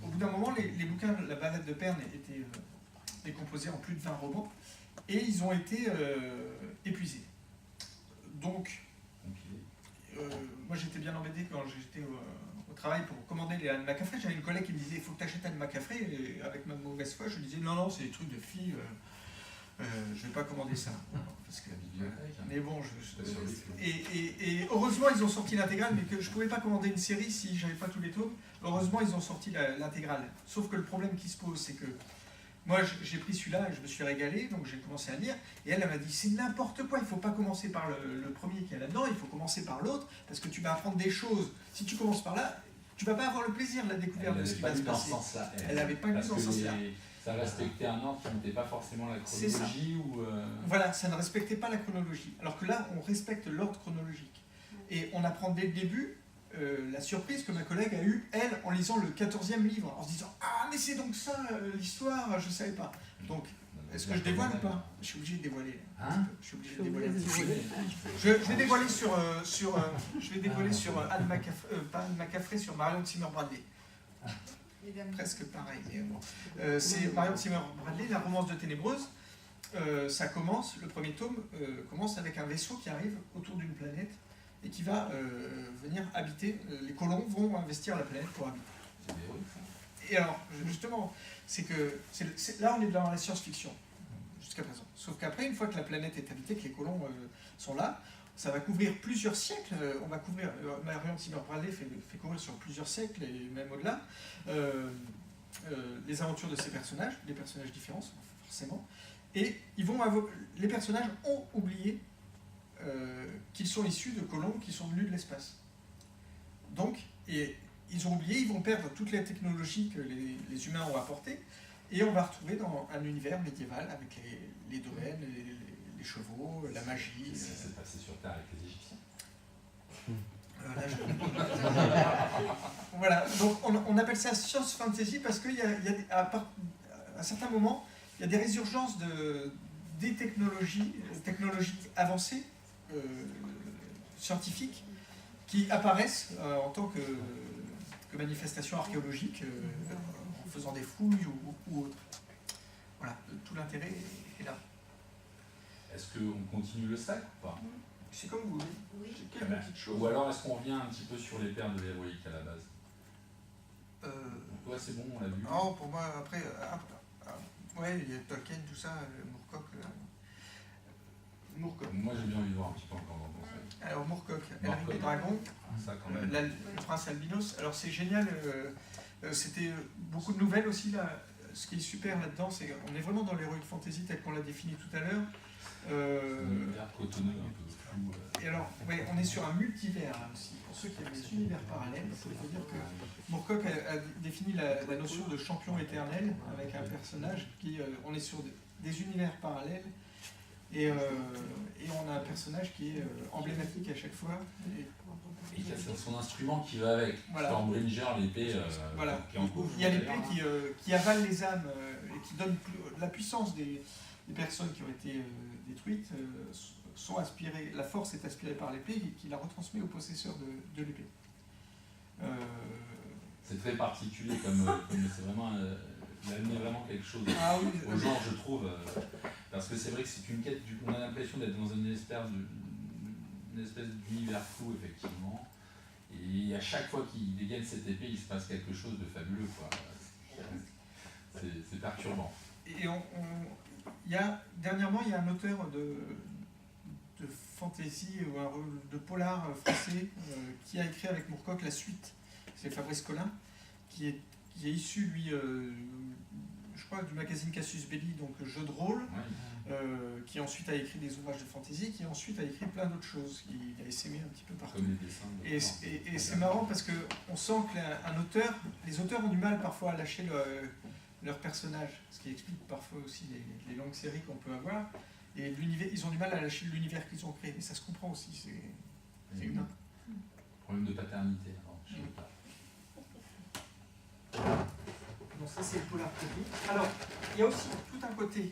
au bout d'un moment, les bouquins de la balade de Perne étaient décomposés en plus de 20 romans, et ils ont été épuisés. Donc, moi j'étais bien embêté quand j'étais au travail pour commander les Anne McCaffrey. J'avais une collègue qui me disait il faut que tu achètes Anne McCaffrey, et avec ma mauvaise foi, je lui disais non, c'est des trucs de filles, je vais pas commander ça. Parce que, mais bon, et heureusement ils ont sorti l'intégrale, mais que je pouvais pas commander une série si j'avais pas tous les tomes. Heureusement ils ont sorti l'intégrale. Sauf que le problème qui se pose, c'est que moi j'ai pris celui-là et je me suis régalé, donc j'ai commencé à lire, et elle m'a dit c'est n'importe quoi, il faut pas commencer par le premier qui est là-dedans, il faut commencer par l'autre, parce que tu vas apprendre des choses. Si tu commences par là, tu vas pas avoir le plaisir de la découverte de ce qui va se passer. Elle n'avait pas lu dans ce sens-là. Ça respectait un ordre qui n'était pas forcément la chronologie ou. Voilà, ça ne respectait pas la chronologie. Alors que là, on respecte l'ordre chronologique. Et on apprend dès le début la surprise que ma collègue a eue, elle, en lisant le 14e livre, en se disant ah, mais c'est donc ça l'histoire, je ne savais pas. Donc, est-ce que je dévoile ou pas? Je suis obligé de dévoiler. Je suis obligé de dévoiler. Je vais dévoiler sur Anne McCaffrey, pas Anne McCaffrey, sur Marion Zimmer Bradley. Presque pareil. C'est Marion Zimmer Bradley, la romance de Ténébreuse. Ça commence, le premier tome commence avec un vaisseau qui arrive autour d'une planète et qui va venir habiter. Les colons vont investir la planète pour habiter. Et alors, justement, là on est dans la science-fiction, jusqu'à présent. Sauf qu'après, une fois que la planète est habitée, que les colons sont là, ça va couvrir plusieurs siècles. On va couvrir, Marion Zimmer Bradley fait couvrir sur plusieurs siècles et même au-delà, les aventures de ces personnages, des personnages différents, forcément. Et les personnages ont oublié qu'ils sont issus de colons qui sont venus de l'espace. Donc, ils ont oublié, ils vont perdre toute la technologie que les humains ont apportée, et on va retrouver dans un univers médiéval avec les domaines, les chevaux, la magie. Qu'est-ce qui s'est passé sur Terre avec les Égyptiens? Voilà, donc on appelle ça science fantasy parce qu'à certains moments, il y a des résurgences des technologies avancées, scientifiques, qui apparaissent en tant que manifestations archéologiques, en faisant des fouilles ou autre. Voilà, tout l'intérêt est là. Est-ce qu'on continue le stack ou pas? C'est comme vous voulez. Oui. J'ai quelques petites choses. Ou alors est-ce qu'on revient un petit peu sur les pères de l'héroïque à la base? Pour toi c'est bon, on l'a vu? Non, pour moi, après, ouais, il y a Tolkien, tout ça, Moorcock. Moi j'ai bien envie de voir un petit peu encore dans ton fait. Alors Moorcock, Elric des Dragons, Ça quand même. le prince albinos. Alors c'est génial, c'était beaucoup de nouvelles aussi là. Ce qui est super là-dedans, c'est qu'on est vraiment dans l'heroic fantasy tel qu'on l'a défini tout à l'heure. Univers cotonneux un peu flou. Et alors, ouais, on est sur un multivers là aussi. Pour ceux qui aiment les univers parallèles, il faut dire que Moorcock a défini la notion de champion éternel avec un personnage qui, on est sur des univers parallèles, et on a un personnage qui est emblématique à chaque fois. Et il y a son instrument qui va avec. Voilà. Stormbringer, l'épée Voilà. qui est en rouge. Il y a l'épée d'ailleurs, qui avale les âmes et qui donne la puissance des personnes qui ont été détruites sont aspirées. La force est aspirée par l'épée et qui la retransmet au possesseur de l'épée. C'est très particulier comme c'est vraiment. Il a amené vraiment quelque chose aux gens, je trouve. Parce que c'est vrai que c'est une quête. On a l'impression d'être dans une espèce d'univers flou, effectivement. Et à chaque fois qu'il dégaine cette épée, il se passe quelque chose de fabuleux, quoi. C'est perturbant. Et dernièrement, il y a un auteur de fantasy ou de polar français qui a écrit avec Moorcock la suite. C'est Fabrice Collin, qui est issu, lui, je crois, du magazine Cassius Belli, donc jeu de rôle, qui ensuite a écrit des ouvrages de fantasy, qui ensuite a écrit plein d'autres choses. Il a essaimé un petit peu partout. Comme les dessins. Et c'est marrant parce qu'on sent qu'un auteur, les auteurs ont du mal parfois à lâcher leur personnage, ce qui explique parfois aussi les longues séries qu'on peut avoir. Et l'univers, ils ont du mal à lâcher l'univers qu'ils ont créé, mais ça se comprend aussi, c'est humain. Problème de paternité. Alors, je sais pas. Donc ça c'est le polar technique. Alors, il y a aussi tout un côté.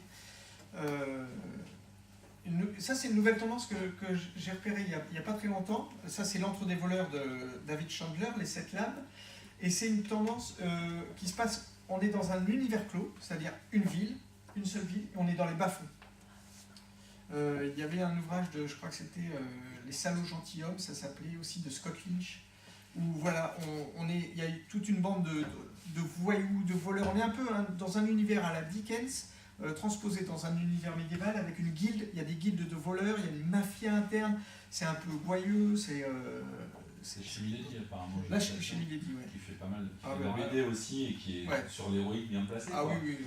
Ça c'est une nouvelle tendance que j'ai repérée il n'y a pas très longtemps. Ça c'est l'Entre des voleurs de David Chandler, les 7 lames. Et c'est une tendance qui se passe, on est dans un univers clos, c'est-à-dire une ville, une seule ville, et on est dans les bas-fonds. Il y avait un ouvrage je crois que c'était Les salauds gentilshommes, ça s'appelait aussi, de Scott Lynch, où voilà, il y a toute une bande de voyous, de voleurs. On est un peu dans un univers à la Dickens, transposé dans un univers médiéval avec une guilde. Il y a des guildes de voleurs, il y a une mafia interne, c'est un peu gouailleux, C'est chez Milady, apparemment. Là, chez Milady, ouais. Qui fait pas mal. Qui fait ouais, la BD aussi et qui est sur l'héroïque bien placé. Ah quoi. oui.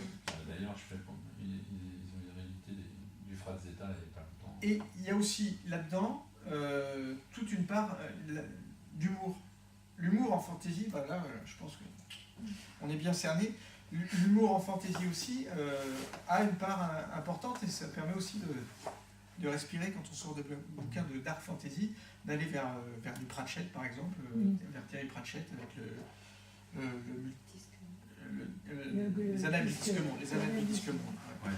D'ailleurs, ils ont une réalité du Frat Zeta il n'y a pas longtemps. Et il y a aussi là-dedans toute une part d'humour. L'humour en fantasy, voilà, je pense qu'on est bien cerné. L'humour en fantasy aussi a une part importante et ça permet aussi de respirer quand on sort de bouquins de dark fantasy, d'aller vers du Pratchett par exemple, vers Terry Pratchett avec les Annales du Disque Monde. Les Annales du Disque Monde. Ouais.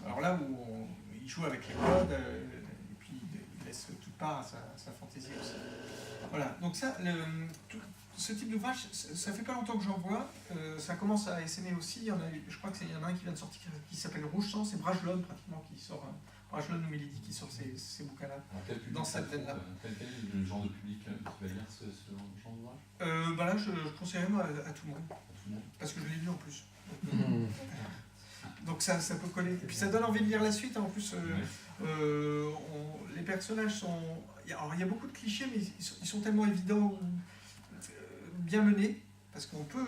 Alors là où il joue avec les codes et puis il laisse toute part à sa fantaisie aussi. Voilà, donc ça, ce type d'ouvrage, ça fait pas longtemps que j'en vois, ça commence à essaimer aussi, je crois qu'il y en a un qui vient de sortir qui s'appelle Rouge Sang, c'est Brajlon pratiquement qui sort, Brajlon ou Milady qui sort ces bouquins-là. Dans cette veine-là. Quel est le genre de public qui va lire ce genre d'ouvrage Là, je conseillerais moi à tout le monde, parce que je l'ai lu en plus. Donc ça peut coller. Et puis ça donne envie de lire la suite, en plus. Les personnages sont... Alors il y a beaucoup de clichés, mais ils sont tellement évidents, bien menés, parce qu'on peut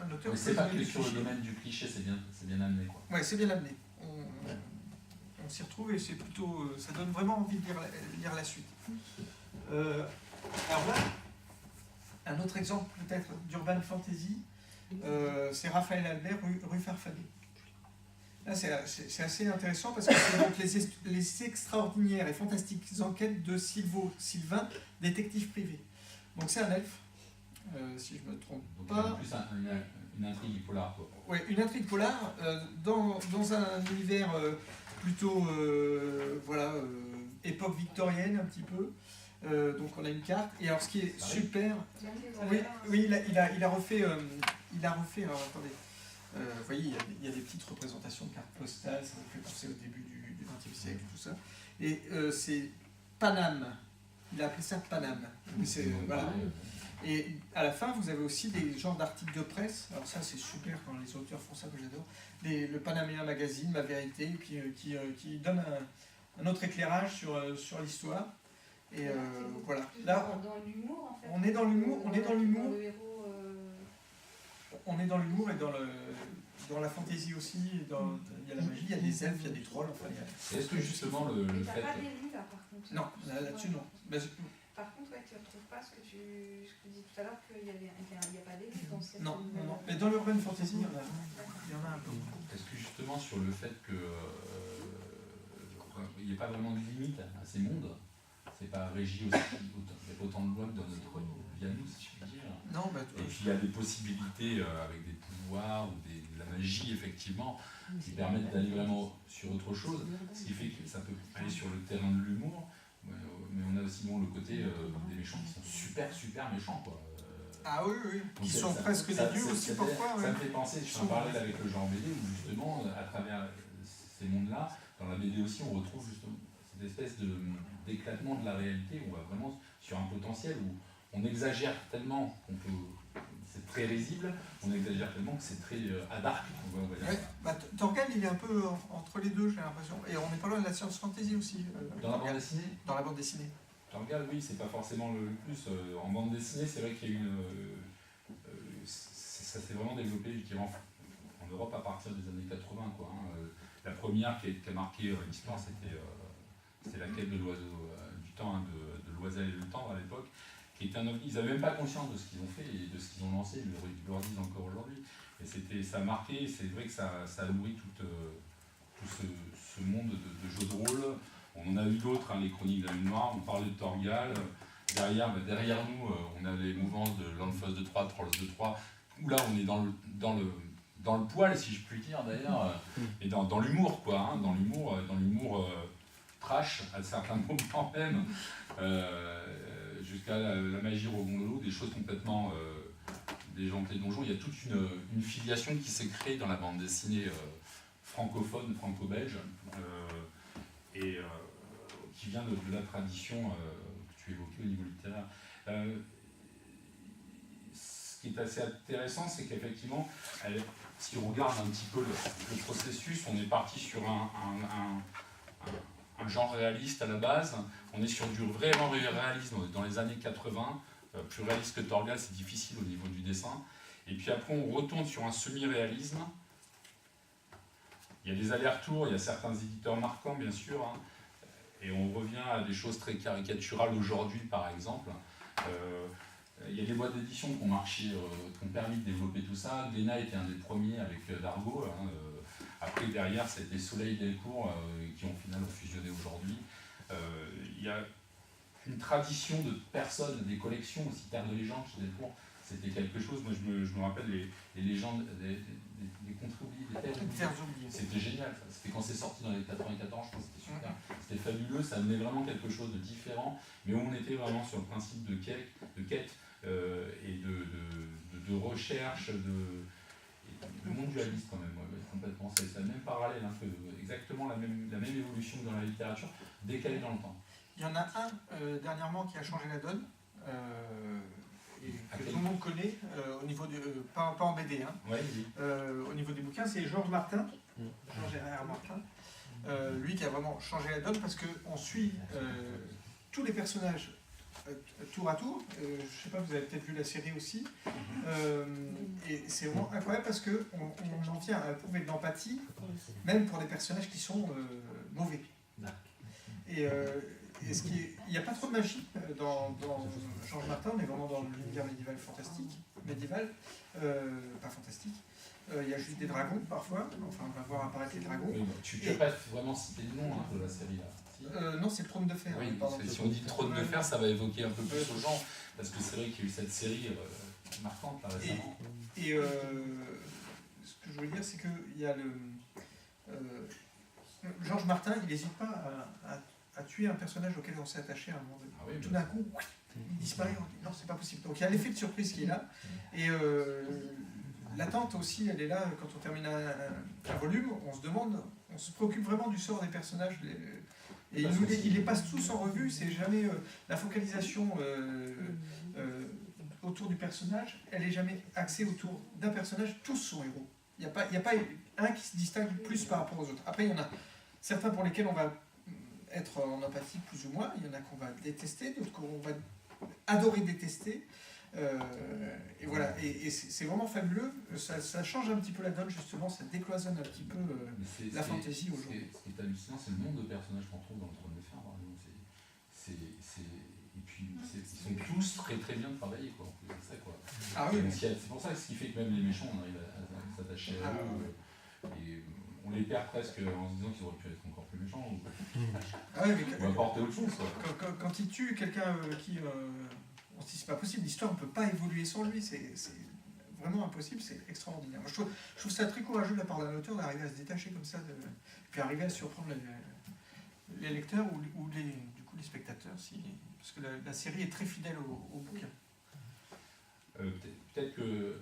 un auteur... Mais c'est pas que sur le domaine du cliché, c'est bien amené, quoi. Ouais, c'est bien amené. On s'y retrouve et c'est plutôt... ça donne vraiment envie de lire la suite. Alors là, un autre exemple peut-être d'urban fantasy, c'est Raphaël Albert, rue Farfadet. Là, c'est assez intéressant parce que c'est donc les extraordinaires et fantastiques enquêtes de Sylvain, détective privé. Donc c'est un elfe, si je ne me trompe pas. Donc c'est plus une intrigue polar, quoi. Oui, une intrigue polar dans un univers plutôt époque victorienne un petit peu. Donc on a une carte. Et alors ce qui est super, oui, il a refait. Alors attendez. Vous voyez, il y a des petites représentations de cartes postales, ça me fait penser au début du XXe siècle, tout ça. Et c'est Paname, il a appelé ça Paname. Voilà. Et à la fin, vous avez aussi des genres d'articles de presse, alors ça c'est super quand les auteurs font ça, que j'adore, le Panaméen Magazine, Ma Vérité, qui donne un autre éclairage sur l'histoire. Et voilà. Là, dans l'humour, en fait. on est dans l'humour, Dans le héros, on est dans l'humour et dans la fantaisie aussi, il y a la magie, il y a des elfes, il y a des trolls, enfin Est-ce que justement le mais fait... t'as pas des loups là par contre. Non, là-dessus non. Par contre, tu ne retrouves pas ce que tu dis tout à l'heure, qu'il n'y a pas des loups dans cette... Non. Mais dans l'urban fantasy, il y en a un peu. Est-ce que justement sur le fait que il n'y ait pas vraiment de limite à ces mondes, c'est pas régi aussi, il n'y a pas autant de lois que dans notre vie à nous, si je puis dire. Non, bah, Et puis il y a des possibilités avec des pouvoirs ou de la magie, effectivement, qui permettent d'aller vraiment sur autre chose, ce qui fait que ça peut aller sur le terrain de l'humour, mais on a aussi le côté des méchants qui sont super méchants, quoi. ah oui, oui, Donc qui ça- sont ça- presque des ça- dieux ça- aussi ça- parfois. Ça Ouais. me fait penser, je fais un parallèle avec le genre BD, où justement, à travers ces mondes-là, dans la BD aussi, on retrouve justement cette espèce d'éclatement de la réalité, où on va vraiment sur un potentiel où on exagère tellement qu'on peut, c'est très risible, on exagère tellement que c'est très dark, on va dire. Ouais, bah, Torgal, il est un peu entre les deux, j'ai l'impression. Et on n'est pas loin de la science fantasy aussi. Dans la bande dessinée, Dans la bande dessinée. Torgal, oui, c'est pas forcément le plus. En bande dessinée, c'est vrai qu'il y a une. Ça s'est vraiment développé, je dirais, en Europe à partir des années 80, quoi. La première qui a marqué l'histoire, c'était la quête de l'oiseau du temps, hein, de Loisel et le temps à l'époque, qui était un ovni. Ils n'avaient même pas conscience de ce qu'ils ont fait et de ce qu'ils ont lancé, ils le redisent encore aujourd'hui. Et ça a marqué, c'est vrai que ça a nourri tout ce monde de jeux de rôle. On en a eu d'autres, hein, les Chroniques de la Lune Noire, on parlait de Torgal. Derrière nous, on a les mouvances de Landfoss de Troyes, Trolls de Troyes, où là on est dans le poil, si je puis dire d'ailleurs, et dans l'humour, quoi, hein, dans l'humour trash à certains moments même, jusqu'à la magie Rogondolo, des choses complètement déjantées donjons. Il y a toute une filiation qui s'est créée dans la bande dessinée francophone, franco-belge, et qui vient de la tradition que tu évoquais au niveau littéraire. Ce qui est assez intéressant, c'est qu'effectivement, si on regarde un petit peu le processus, on est parti sur un genre réaliste à la base, on est sur du vraiment réalisme dans les années 80, plus réaliste que Torgal, c'est difficile au niveau du dessin, et puis après on retourne sur un semi-réalisme. Il y a des allers-retours, il y a certains éditeurs marquants bien sûr, hein, et on revient à des choses très caricaturales aujourd'hui par exemple. Il y a des boîtes d'édition qui ont marché, qui ont permis de développer tout ça. Glénat était un des premiers avec Dargaud. Hein, après, derrière, c'était Soleil Delcourt qui ont finalement fusionné aujourd'hui. Il y a une tradition de personnes, des collections aussi, Terre de légende chez Delcourt. C'était quelque chose. Moi, je me rappelle les légendes, des contrées oubliées, des terres oubliées. C'était génial. C'était quand c'est sorti dans les 94, je pense que c'était super. C'était fabuleux. Ça amenait vraiment quelque chose de différent. Mais on était vraiment sur le principe de quête. Et de recherche, le monde dualiste quand même, ouais, complètement, c'est le même parallèle, hein, exactement la même évolution que dans la littérature, décalée dans le temps. Il y en a un dernièrement qui a changé la donne, et que tout le monde connaît, au niveau pas en BD, hein, Ouais, oui. au niveau des bouquins, c'est Georges Martin, Georges R.R. Martin, lui qui a vraiment changé la donne parce qu'on suit tous les personnages tour à tour. Je ne sais pas, vous avez peut-être vu la série aussi. Et c'est vraiment incroyable parce qu'on en vient à éprouver de l'empathie, même pour des personnages qui sont mauvais. Et il n'y a pas trop de magie dans Georges Martin, on est vraiment dans l'univers médiéval fantastique. Médiéval, pas fantastique. Il y a juste des dragons parfois, enfin on va voir apparaître les dragons. Oui, tu n'as pas vraiment cité le nom, hein, de la série là. Non, c'est le Trône de Fer. Oui, pardon. si on dit Trône de Fer, ça va évoquer un peu plus aux gens, parce que c'est vrai qu'il y a eu cette série marquante là récemment. Et ce que je voulais dire, c'est qu'il y a Georges Martin, il n'hésite pas à tuer un personnage auquel on s'est attaché à un moment donné. Ah oui, tout d'un coup, il disparaît, on dit non, c'est pas possible. Donc il y a l'effet de surprise qui est là. Et l'attente aussi, elle est là quand on termine un volume, on se préoccupe vraiment du sort des personnages. Et il les passe tous en revue, c'est jamais la focalisation autour du personnage, elle n'est jamais axée autour d'un personnage, tous sont héros. Il n'y a pas un qui se distingue plus par rapport aux autres. Après, il y en a certains pour lesquels on va être en empathie plus ou moins, il y en a qu'on va détester, d'autres qu'on va adorer détester. Et voilà, et c'est vraiment fabuleux, ça change un petit peu la donne justement, ça décloisonne un petit peu la fantaisie aujourd'hui. Ce qui est hallucinant, c'est le nombre de personnages qu'on trouve dans le Trône de Fer. Et puis ils sont tous très très bien travaillés, quoi. C'est ça, quoi. Ah oui. C'est pour ça que ce qui fait que même les méchants, on arrive à s'attacher à eux. Et on les perd presque en se disant qu'ils auraient pu être encore plus méchants Ah ouais, mais ou apporter autre chose. Quoi. quand il tue quelqu'un qui... on se dit c'est pas possible, l'histoire ne peut pas évoluer sans lui, c'est vraiment impossible, c'est extraordinaire. Moi, je trouve ça très courageux de la part d'un auteur d'arriver à se détacher comme ça, puis arriver à surprendre les lecteurs ou du coup les spectateurs, parce que la série est très fidèle au bouquin. Peut-être que...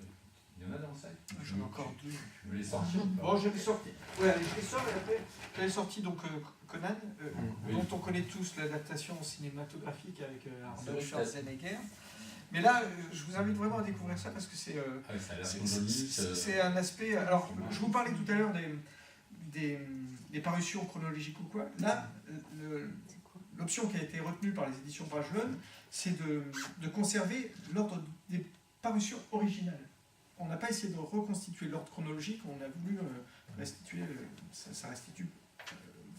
Il y en a dans le sac. J'en ai encore deux. Tu veux les sortir Bon, je vais les sortir. Ouais, allez, je les sors et après, j'avais sorti donc Conan, oui. dont on connaît tous l'adaptation cinématographique avec Arnold vrai que Schwarzenegger. Mais là, je vous invite vraiment à découvrir ça parce que c'est Ah oui, ça a l'air chronologique. c'est un aspect. Alors, je vous parlais tout à l'heure des parutions chronologiques ou quoi. Là, l'option qui a été retenue par les éditions Bragelonne, c'est de conserver l'ordre des parutions originales. On n'a pas essayé de reconstituer l'ordre chronologique, on a voulu restituer, ça restitue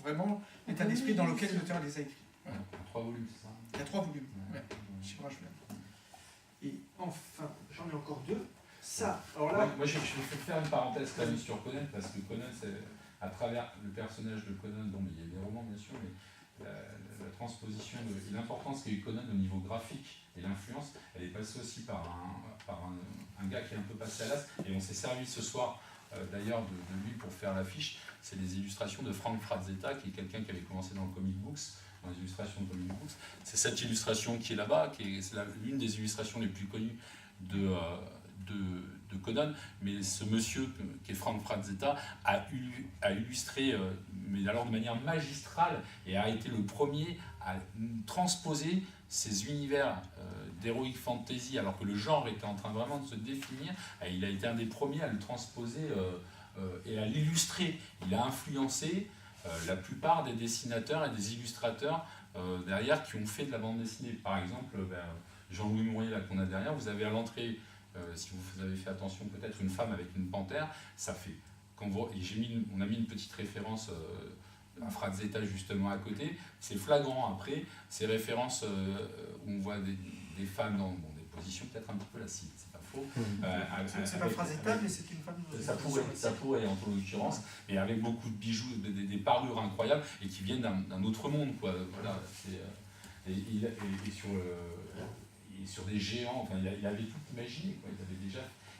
vraiment l'état d'esprit dans lequel l'auteur les a écrits. Voilà. 3 volumes, c'est ça? Il y a 3 volumes, Ouais. chez Bragelonne. Et enfin, j'en ai encore 2. Ça, alors là... Moi, je vais faire une parenthèse quand même sur Conan, parce que Conan, c'est à travers le personnage de Conan, dont il y a des romans bien sûr, mais la transposition et l'importance qu'a eu Conan au niveau graphique et l'influence, elle est passée aussi par un gars qui est un peu passé à l'as, et on s'est servi ce soir d'ailleurs de lui pour faire l'affiche. C'est les illustrations de Frank Frazetta, qui est quelqu'un qui avait commencé dans le comic books, dans les illustrations de comic books. C'est cette illustration qui est là-bas, c'est l'une des illustrations les plus connues de Conan, mais ce monsieur qui est Frank Frazetta a illustré, mais alors de manière magistrale, et a été le premier à transposer ces univers d'heroic fantasy, alors que le genre était en train vraiment de se définir. Il a été un des premiers à le transposer et à l'illustrer. Il a influencé la plupart des dessinateurs et des illustrateurs derrière qui ont fait de la bande dessinée. Par exemple, Jean-Louis Mourier, là qu'on a derrière, vous avez à l'entrée, si vous avez fait attention, peut-être une femme avec une panthère, ça fait... on a mis une petite référence à Frazetta justement à côté, c'est flagrant après, ces références où on voit des femmes dans des positions peut-être un petit peu lascives, c'est pas faux. C'est pas Frazetta, mais c'est une femme... Ça pourrait en toute mais avec beaucoup de bijoux, des parures incroyables, et qui viennent d'un autre monde, quoi. Voilà, et sur des géants, enfin, il avait tout imaginé, quoi.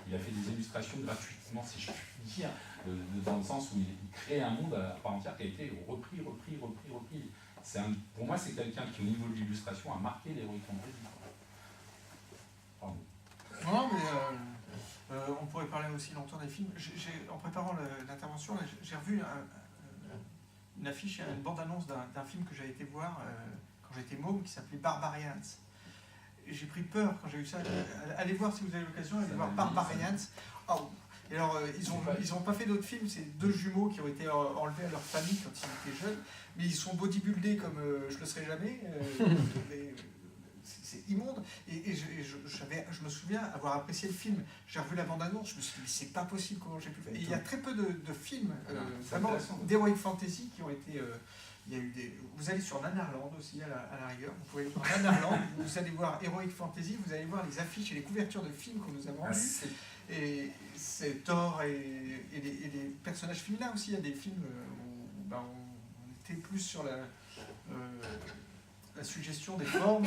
Il a fait des illustrations gratuitement, si je puis dire, dans le sens où il crée un monde à part entière qui a été repris. Pour moi, c'est quelqu'un qui, au niveau de l'illustration, a marqué l'heroic fantasy. Pardon. Non, mais on pourrait parler aussi longtemps des films. En préparant l'intervention, j'ai revu une affiche, une bande-annonce d'un film que j'avais été voir quand j'étais môme, qui s'appelait Barbarians. J'ai pris peur quand j'ai vu ça. Allez voir si vous avez l'occasion, allez voir Barbarians. Oh. Et alors, ils ont pas fait d'autres films, c'est deux jumeaux qui ont été enlevés à leur famille quand ils étaient jeunes, mais ils sont bodybuildés comme je le serai jamais. C'est immonde. Et je me souviens avoir apprécié le film. J'ai revu la bande-annonce, je me suis dit, mais c'est pas possible comment j'ai pu faire. Et il y a très peu de films, vraiment, d'heroic fantasy qui ont été... il y a eu vous allez sur Nanarland aussi, à la rigueur. Vous pouvez aller sur Nanarland, vous allez voir Heroic Fantasy, vous allez voir les affiches et les couvertures de films qu'on nous a vendus. Et c'est Thor et les personnages féminins aussi. Il y a des films où on était plus sur la suggestion des formes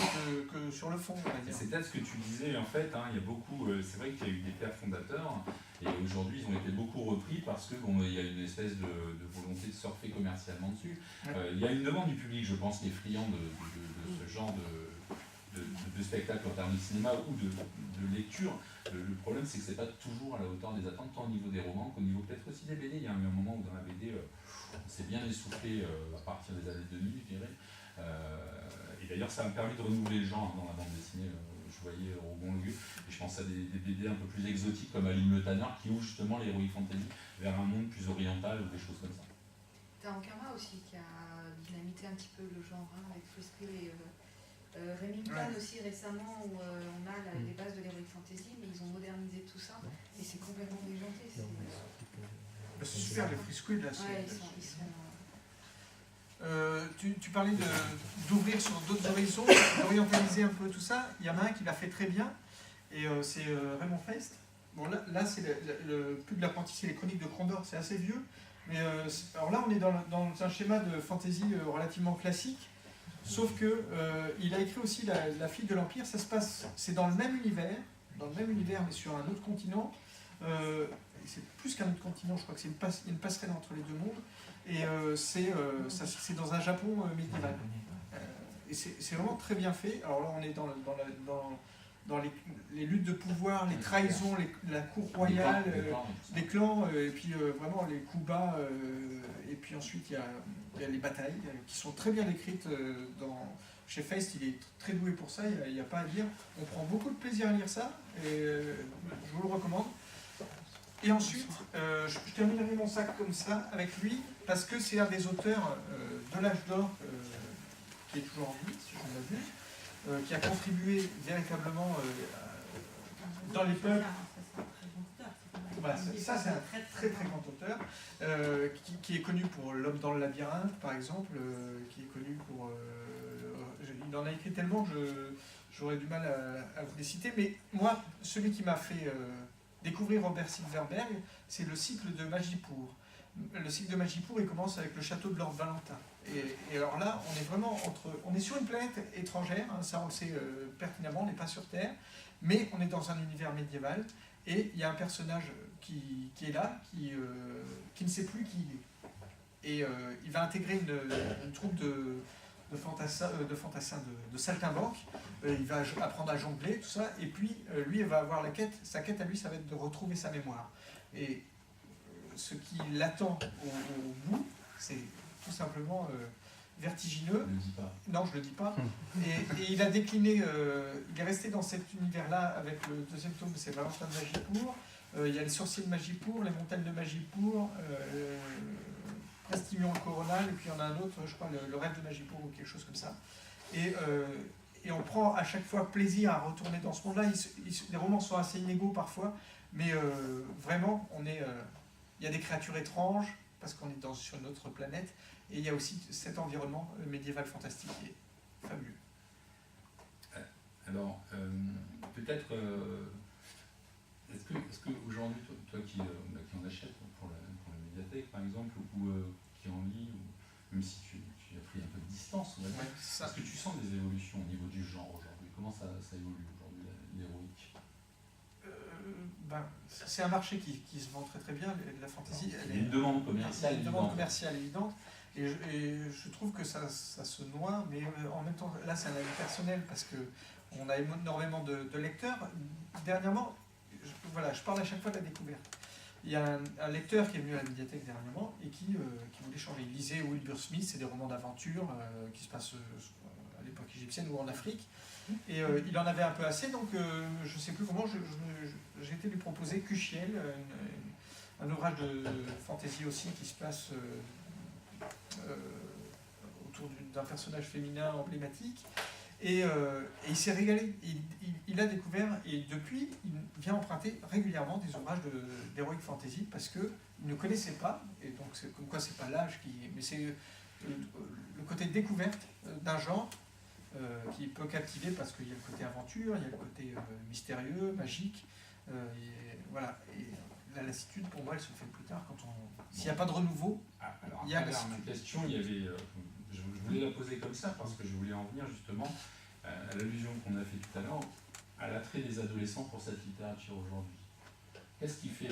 que sur le fond, on va dire. C'est peut-être ce que tu disais, en fait, il y a beaucoup, c'est vrai qu'il y a eu des pères fondateurs, et aujourd'hui ils ont été beaucoup repris parce que il y a une espèce de volonté de surfer commercialement dessus. Il y a une demande du public, je pense, qui est friand de ce genre de spectacle en termes de cinéma ou de lecture. Le problème, c'est que c'est pas toujours à la hauteur des attentes, tant au niveau des romans qu'au niveau peut-être aussi des BD. Il y a eu un moment où dans la BD, on s'est bien essoufflé à partir des années 2000, je dirais. Et d'ailleurs, ça m'a permis de renouveler les gens dans la bande dessinée. Je voyais Rougon Le Gueux, et je pense à des BD un peu plus exotiques comme Aline Le Tanner qui ouvrent justement l'heroic fantasy vers un monde plus oriental ou des choses comme ça. T'as Ankama aussi qui a dynamité un petit peu le genre avec Freesquill et Remington aussi récemment où on a les bases de l'heroic fantasy, mais ils ont modernisé tout ça et c'est complètement déjanté. C'est super les Freesquill là. Ouais, ils sont tu parlais d'ouvrir sur d'autres horizons, d'orientaliser un peu tout ça. Il y en a un qui l'a fait très bien, et c'est Raymond Feist. Bon, là c'est le Pub de l'apprenti, c'est les Chroniques de Krondor, c'est assez vieux, Mais alors là, on est dans un schéma de fantasy relativement classique, sauf que il a écrit aussi La fille de l'Empire. Ça se passe, c'est dans le même univers, mais sur un autre continent. C'est plus qu'un autre continent, je crois que c'est une passerelle entre les deux mondes. Et c'est dans un Japon médiéval. Et c'est vraiment très bien fait. Alors là, on est dans les luttes de pouvoir, les trahisons, la cour royale, les clans, et puis vraiment les coups bas. Et puis ensuite, il y a les batailles qui sont très bien décrites chez Feist. Il est très doué pour ça, il n'y a pas à dire. On prend beaucoup de plaisir à lire ça, et je vous le recommande. Et ensuite, je terminerai mon sac comme ça avec lui, parce que c'est un des auteurs de l'âge d'or qui est toujours en vie, si je ne m'abuse, qui a contribué véritablement dans les peuples. Voilà, ça c'est un très très grand auteur, qui est connu pour L'homme dans le labyrinthe, par exemple, qui est connu pour... il en a écrit tellement que j'aurais du mal à vous les citer, mais moi, celui qui m'a fait découvrir Robert Silverberg, c'est le cycle de Magipour. Le cycle de Magipour, il commence avec le château de Lord Valentin. Et alors là, on est vraiment on est sur une planète étrangère, hein, ça on le sait pertinemment, on n'est pas sur Terre, mais on est dans un univers médiéval, et il y a un personnage qui est là, qui ne sait plus qui il est. Et il va intégrer une troupe de fantassins, de saltimbanques. Il va apprendre à jongler, tout ça, et puis lui, il va avoir sa quête à lui, ça va être de retrouver sa mémoire. Et ce qui l'attend au bout, c'est tout simplement vertigineux. Ne le dis pas. Non, je ne le dis pas. Et il a décliné, il est resté dans cet univers-là avec le deuxième tome, c'est Valentin de Magipour. Il y a les sorciers de Magipour, les montagnes de Magipour, Prestimion le Coronal, et puis il y en a un autre, je crois, le rêve de Magipour ou quelque chose comme ça. Et on prend à chaque fois plaisir à retourner dans ce monde-là. Les romans sont assez inégaux parfois, mais vraiment, il y a des créatures étranges, parce qu'on est sur une autre planète, et il y a aussi cet environnement médiéval fantastique qui est fabuleux. Alors, peut-être, est-ce que aujourd'hui, toi qui en achètes pour la médiathèque, par exemple, ou qui en lit, même si tu as pris un peu de distance, on va dire, Ouais, est-ce que tu sens des évolutions au niveau du genre aujourd'hui? Comment ça évolue aujourd'hui, l'héroïque? C'est un marché qui se vend très très bien, la fantasy. Il y a une demande commerciale évidente. Une demande commerciale évidente. Et je trouve que ça se noie, mais en même temps, là c'est un avis personnel, parce qu'on a énormément de lecteurs. Dernièrement, je parle à chaque fois de la découverte. Il y a un lecteur qui est venu à la médiathèque dernièrement et qui voulait changer. Il lisait Wilbur Smith, c'est des romans d'aventure qui se passent à l'époque égyptienne ou en Afrique. Et il en avait un peu assez, donc je ne sais plus comment, j'ai été lui proposer Cuchiel, un ouvrage de fantasy aussi qui se passe autour d'un personnage féminin emblématique. Et il s'est régalé. Il a découvert, et depuis, il vient emprunter régulièrement des ouvrages d'Heroic Fantasy parce qu'il ne connaissait pas, et donc c'est comme quoi c'est pas l'âge mais c'est le côté découverte d'un genre qui peut captiver parce qu'il y a le côté aventure, il y a le côté mystérieux, magique. Voilà. Et la lassitude, pour moi, elle se fait plus tard s'il n'y a pas de renouveau. Alors, il y a ma question, il y avait. Je voulais la poser comme ça parce que je voulais en venir justement à l'allusion qu'on a fait tout à l'heure, à l'attrait des adolescents pour cette littérature aujourd'hui. Qu'est-ce qui fait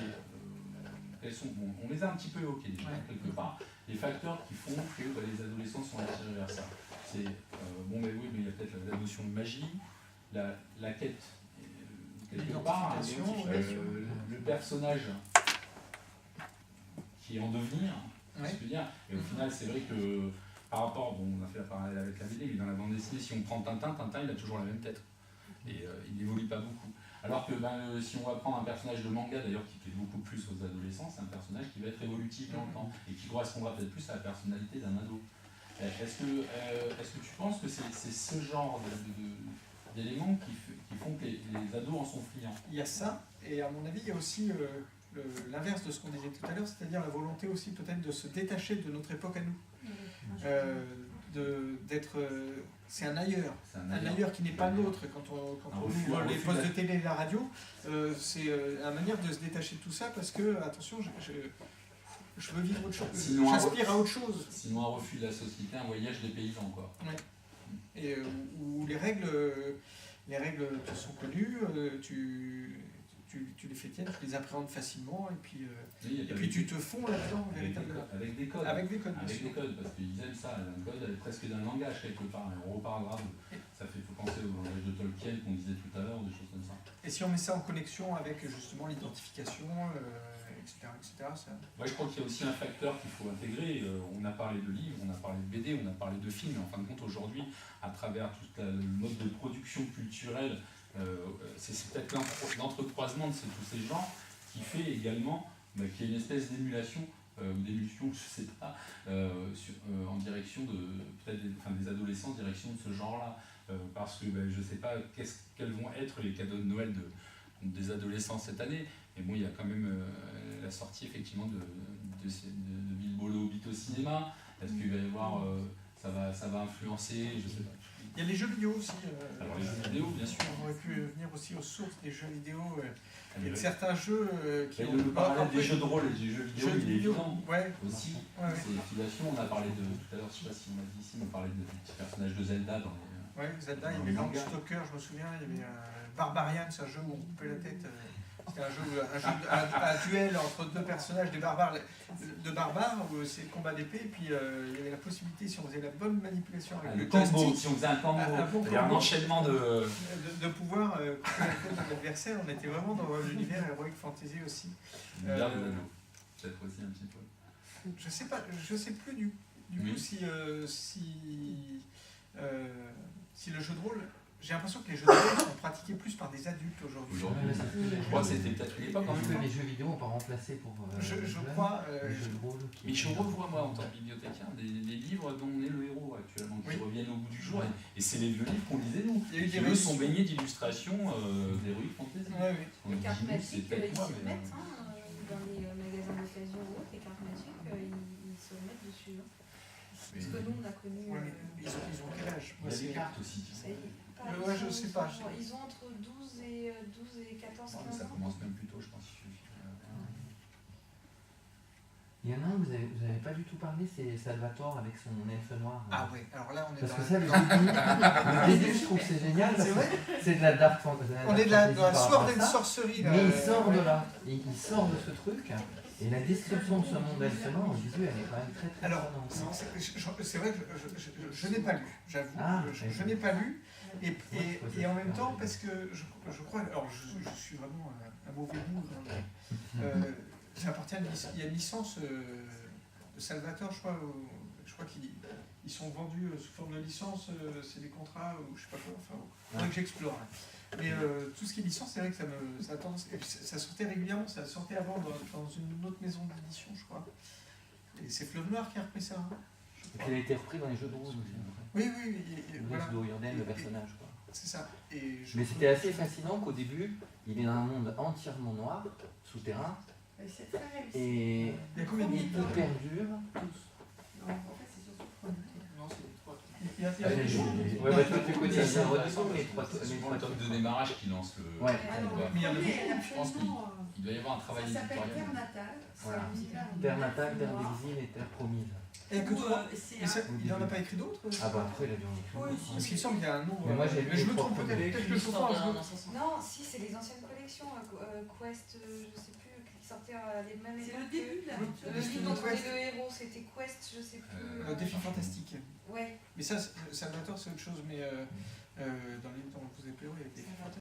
on les a un petit peu évoqués déjà, quelque part, les facteurs qui font que les adolescents sont attirés vers ça. C'est, mais il y a peut-être la notion de magie, la quête, quelque part, le personnage qui est en devenir, et au final, c'est vrai que par rapport, on a fait la parallèle avec la BD, mais dans la bande dessinée, si on prend Tintin, il a toujours la même tête. Et il n'évolue pas beaucoup. Alors que si on va prendre un personnage de manga, d'ailleurs, qui plaît beaucoup plus aux adolescents, c'est un personnage qui va être évolutif dans le temps, et qui correspondra peut-être plus à la personnalité d'un ado. Est-ce que tu penses que c'est ce genre d'éléments qui font que les ados en sont friands? Il y a ça, et à mon avis, il y a aussi l'inverse de ce qu'on disait tout à l'heure, c'est-à-dire la volonté aussi peut-être de se détacher de notre époque à nous. C'est un ailleurs. Un ailleurs qui n'est pas l'autre. Quand on ouvre les postes de télé et la radio, c'est une manière de se détacher de tout ça parce que, attention, je veux vivre autre chose, Sinon, j'aspire à autre chose. Sinon, un refus de la société, un voyage des paysans, quoi. Et où les règles te sont connues, tu les fais tiennes, tu les appréhendes facilement, et puis tu te fonds là-dedans véritablement. Avec des codes. Avec des codes, bien Avec sûr. des codes, parce qu'ils aiment ça, un code presque d'un langage quelque part. Et on reparlera ça fait penser au langage de Tolkien qu'on disait tout à l'heure, des choses comme ça. Et si on met ça en connexion avec justement l'identification, etc., ça... Moi, je crois qu'il y a aussi un facteur qu'il faut intégrer. On a parlé de livres, on a parlé de BD, on a parlé de films. En fin de compte, aujourd'hui, à travers tout le mode de production culturelle, c'est peut-être l'entrecroisement de tous ces genres qui fait également qu'il y a une espèce d'émulation ou d'émulsion, je ne sais pas, en direction de peut-être des adolescents, en direction de ce genre-là. Parce que je ne sais pas quels vont être les cadeaux de Noël des adolescents cette année. Mais bon, il y a quand même la sortie effectivement de Bilbo le Hobbit au cinéma. Est-ce qu'il va y avoir, ça va influencer, je ne sais pas. Il y a les jeux vidéo aussi. Alors les jeux vidéo, bien sûr. On aurait pu venir aussi aux sources des jeux vidéo. Et certains jeux qui ont... le parallèle des jeux de rôle et des jeux vidéo, il est évident. Ouais. Aussi, Ouais. c'est filiation. On a parlé tout à l'heure, je ne sais pas si on a dit ici, on parlait du petit personnage de Zelda dans les... Ouais, Zelda, il y avait Landstalker, je me souviens, il y avait Barbarian, c'est un jeu où on coupait la tête. C'était un duel entre deux personnages, des barbares où c'est le combat d'épée, et puis il y avait la possibilité, si on faisait la bonne manipulation avec le le combo, joystick, si on faisait un combo, bon c'est-à-dire un combo, enchaînement de pouvoir couper la tête de l'adversaire. On était vraiment dans l'univers Heroic Fantasy aussi. L'univers de l'anneau, peut-être aussi un petit peu. Je sais plus du Oui. coup si le jeu de rôle, j'ai l'impression que les jeux de rôle sont pratiqués plus par des adultes aujourd'hui. Aujourd'hui, je crois que c'était peut-être une époque en même temps. Les jeux vidéo, on peut remplacer pour. Je crois. les jeux de rôle. Mais je revois, moi, en tant que bibliothécaire, des livres dont on est le héros actuellement, qui Oui. reviennent au bout du jour. Et c'est les vieux livres qu'on lisait, nous. Il y a eu Qui, des eux, sont baignés d'illustrations d'Heroic Fantasy. Ouais, oui. On Les dit, cartes nous, magiques, c'est ils peut-être moi, s'y mais, remettent dans les magasins d'occasion ou autres, les cartes magiques, ils se remettent dessus. Parce que nous, on a connu. Ouais, mais ils ont quel âge? il y a des cartes aussi. Tu sais. Ouais, je sais pas. Ils ont entre 12 et 14, Ouais, 15 ça ans. commence même plus tôt, je pense. Il y en a un, vous avez pas du tout parlé, c'est Salvatore avec son elfe noir. Ah ouais, alors là on est Parce dans que ça, le début, je trouve que c'est génial. C'est vrai. C'est de la dark fantasy. On est dans la sword and sorcery là. Mais il sort de là, il sort de ce truc, et la description de ce monde elfe noir, au début, elle est quand même très Alors, prenante. c'est vrai que je n'ai pas lu, j'avoue, Ah, je n'ai pas lu, et en même temps, parce que je crois, alors je suis vraiment un mauvais goût, ça appartient il y a une licence de Salvatore, je crois qu'ils sont vendus sous forme de licence, c'est des contrats, ou je sais pas quoi, enfin, il faudrait que j'explore. Mais tout ce qui est licence, c'est vrai que ça a tendance, et puis ça sortait régulièrement, ça sortait avant dans une autre maison d'édition, je crois. Et c'est Fleuve Noir qui a repris ça. Hein, Et puis elle a été reprise dans les jeux de rôle aussi. oui, voilà. Voilà. Le personnage, quoi. C'est ça. Et Mais c'était assez fascinant qu'au début, il est dans un monde entièrement noir, souterrain, C'est très réussi. et il y a combien de il perdure. Non, en fait, c'est surtout le premier. Non, c'est 3. Il y a des jours. Ouais, bah, toi, tu connais ça, les trois C'est pour le top de démarrage qui lance le. Ouais. combat. Mais il y en a beaucoup, je pense Il doit y avoir un travail Ça s'appelle éditorial. Terre natale. Voilà. C'est Terre natale, terre d'exil et terre promise. Il n'y a que 3. C'est Mais il n'en a pas écrit d'autres Ah bah après, il a dû en écrire. Oui, d'autres, Parce qu'il me semble qu'il y a un nombre. Mais moi, j'ai lu je les me trompe trois peut-être. premiers. Peut-être que je confonds. Non, si, c'est les anciennes collections, Quest, je sais plus, qui sortaient à les mêmes le époques début de que- l'aventure. Le livre dont on Quest. est le héros, c'était Quest, je sais plus. Défi fantastique. Ouais. Mais ça, Salvatore, c'est autre chose. Mais dans les livres dont vous avez parlé, il y a des défis fantastiques.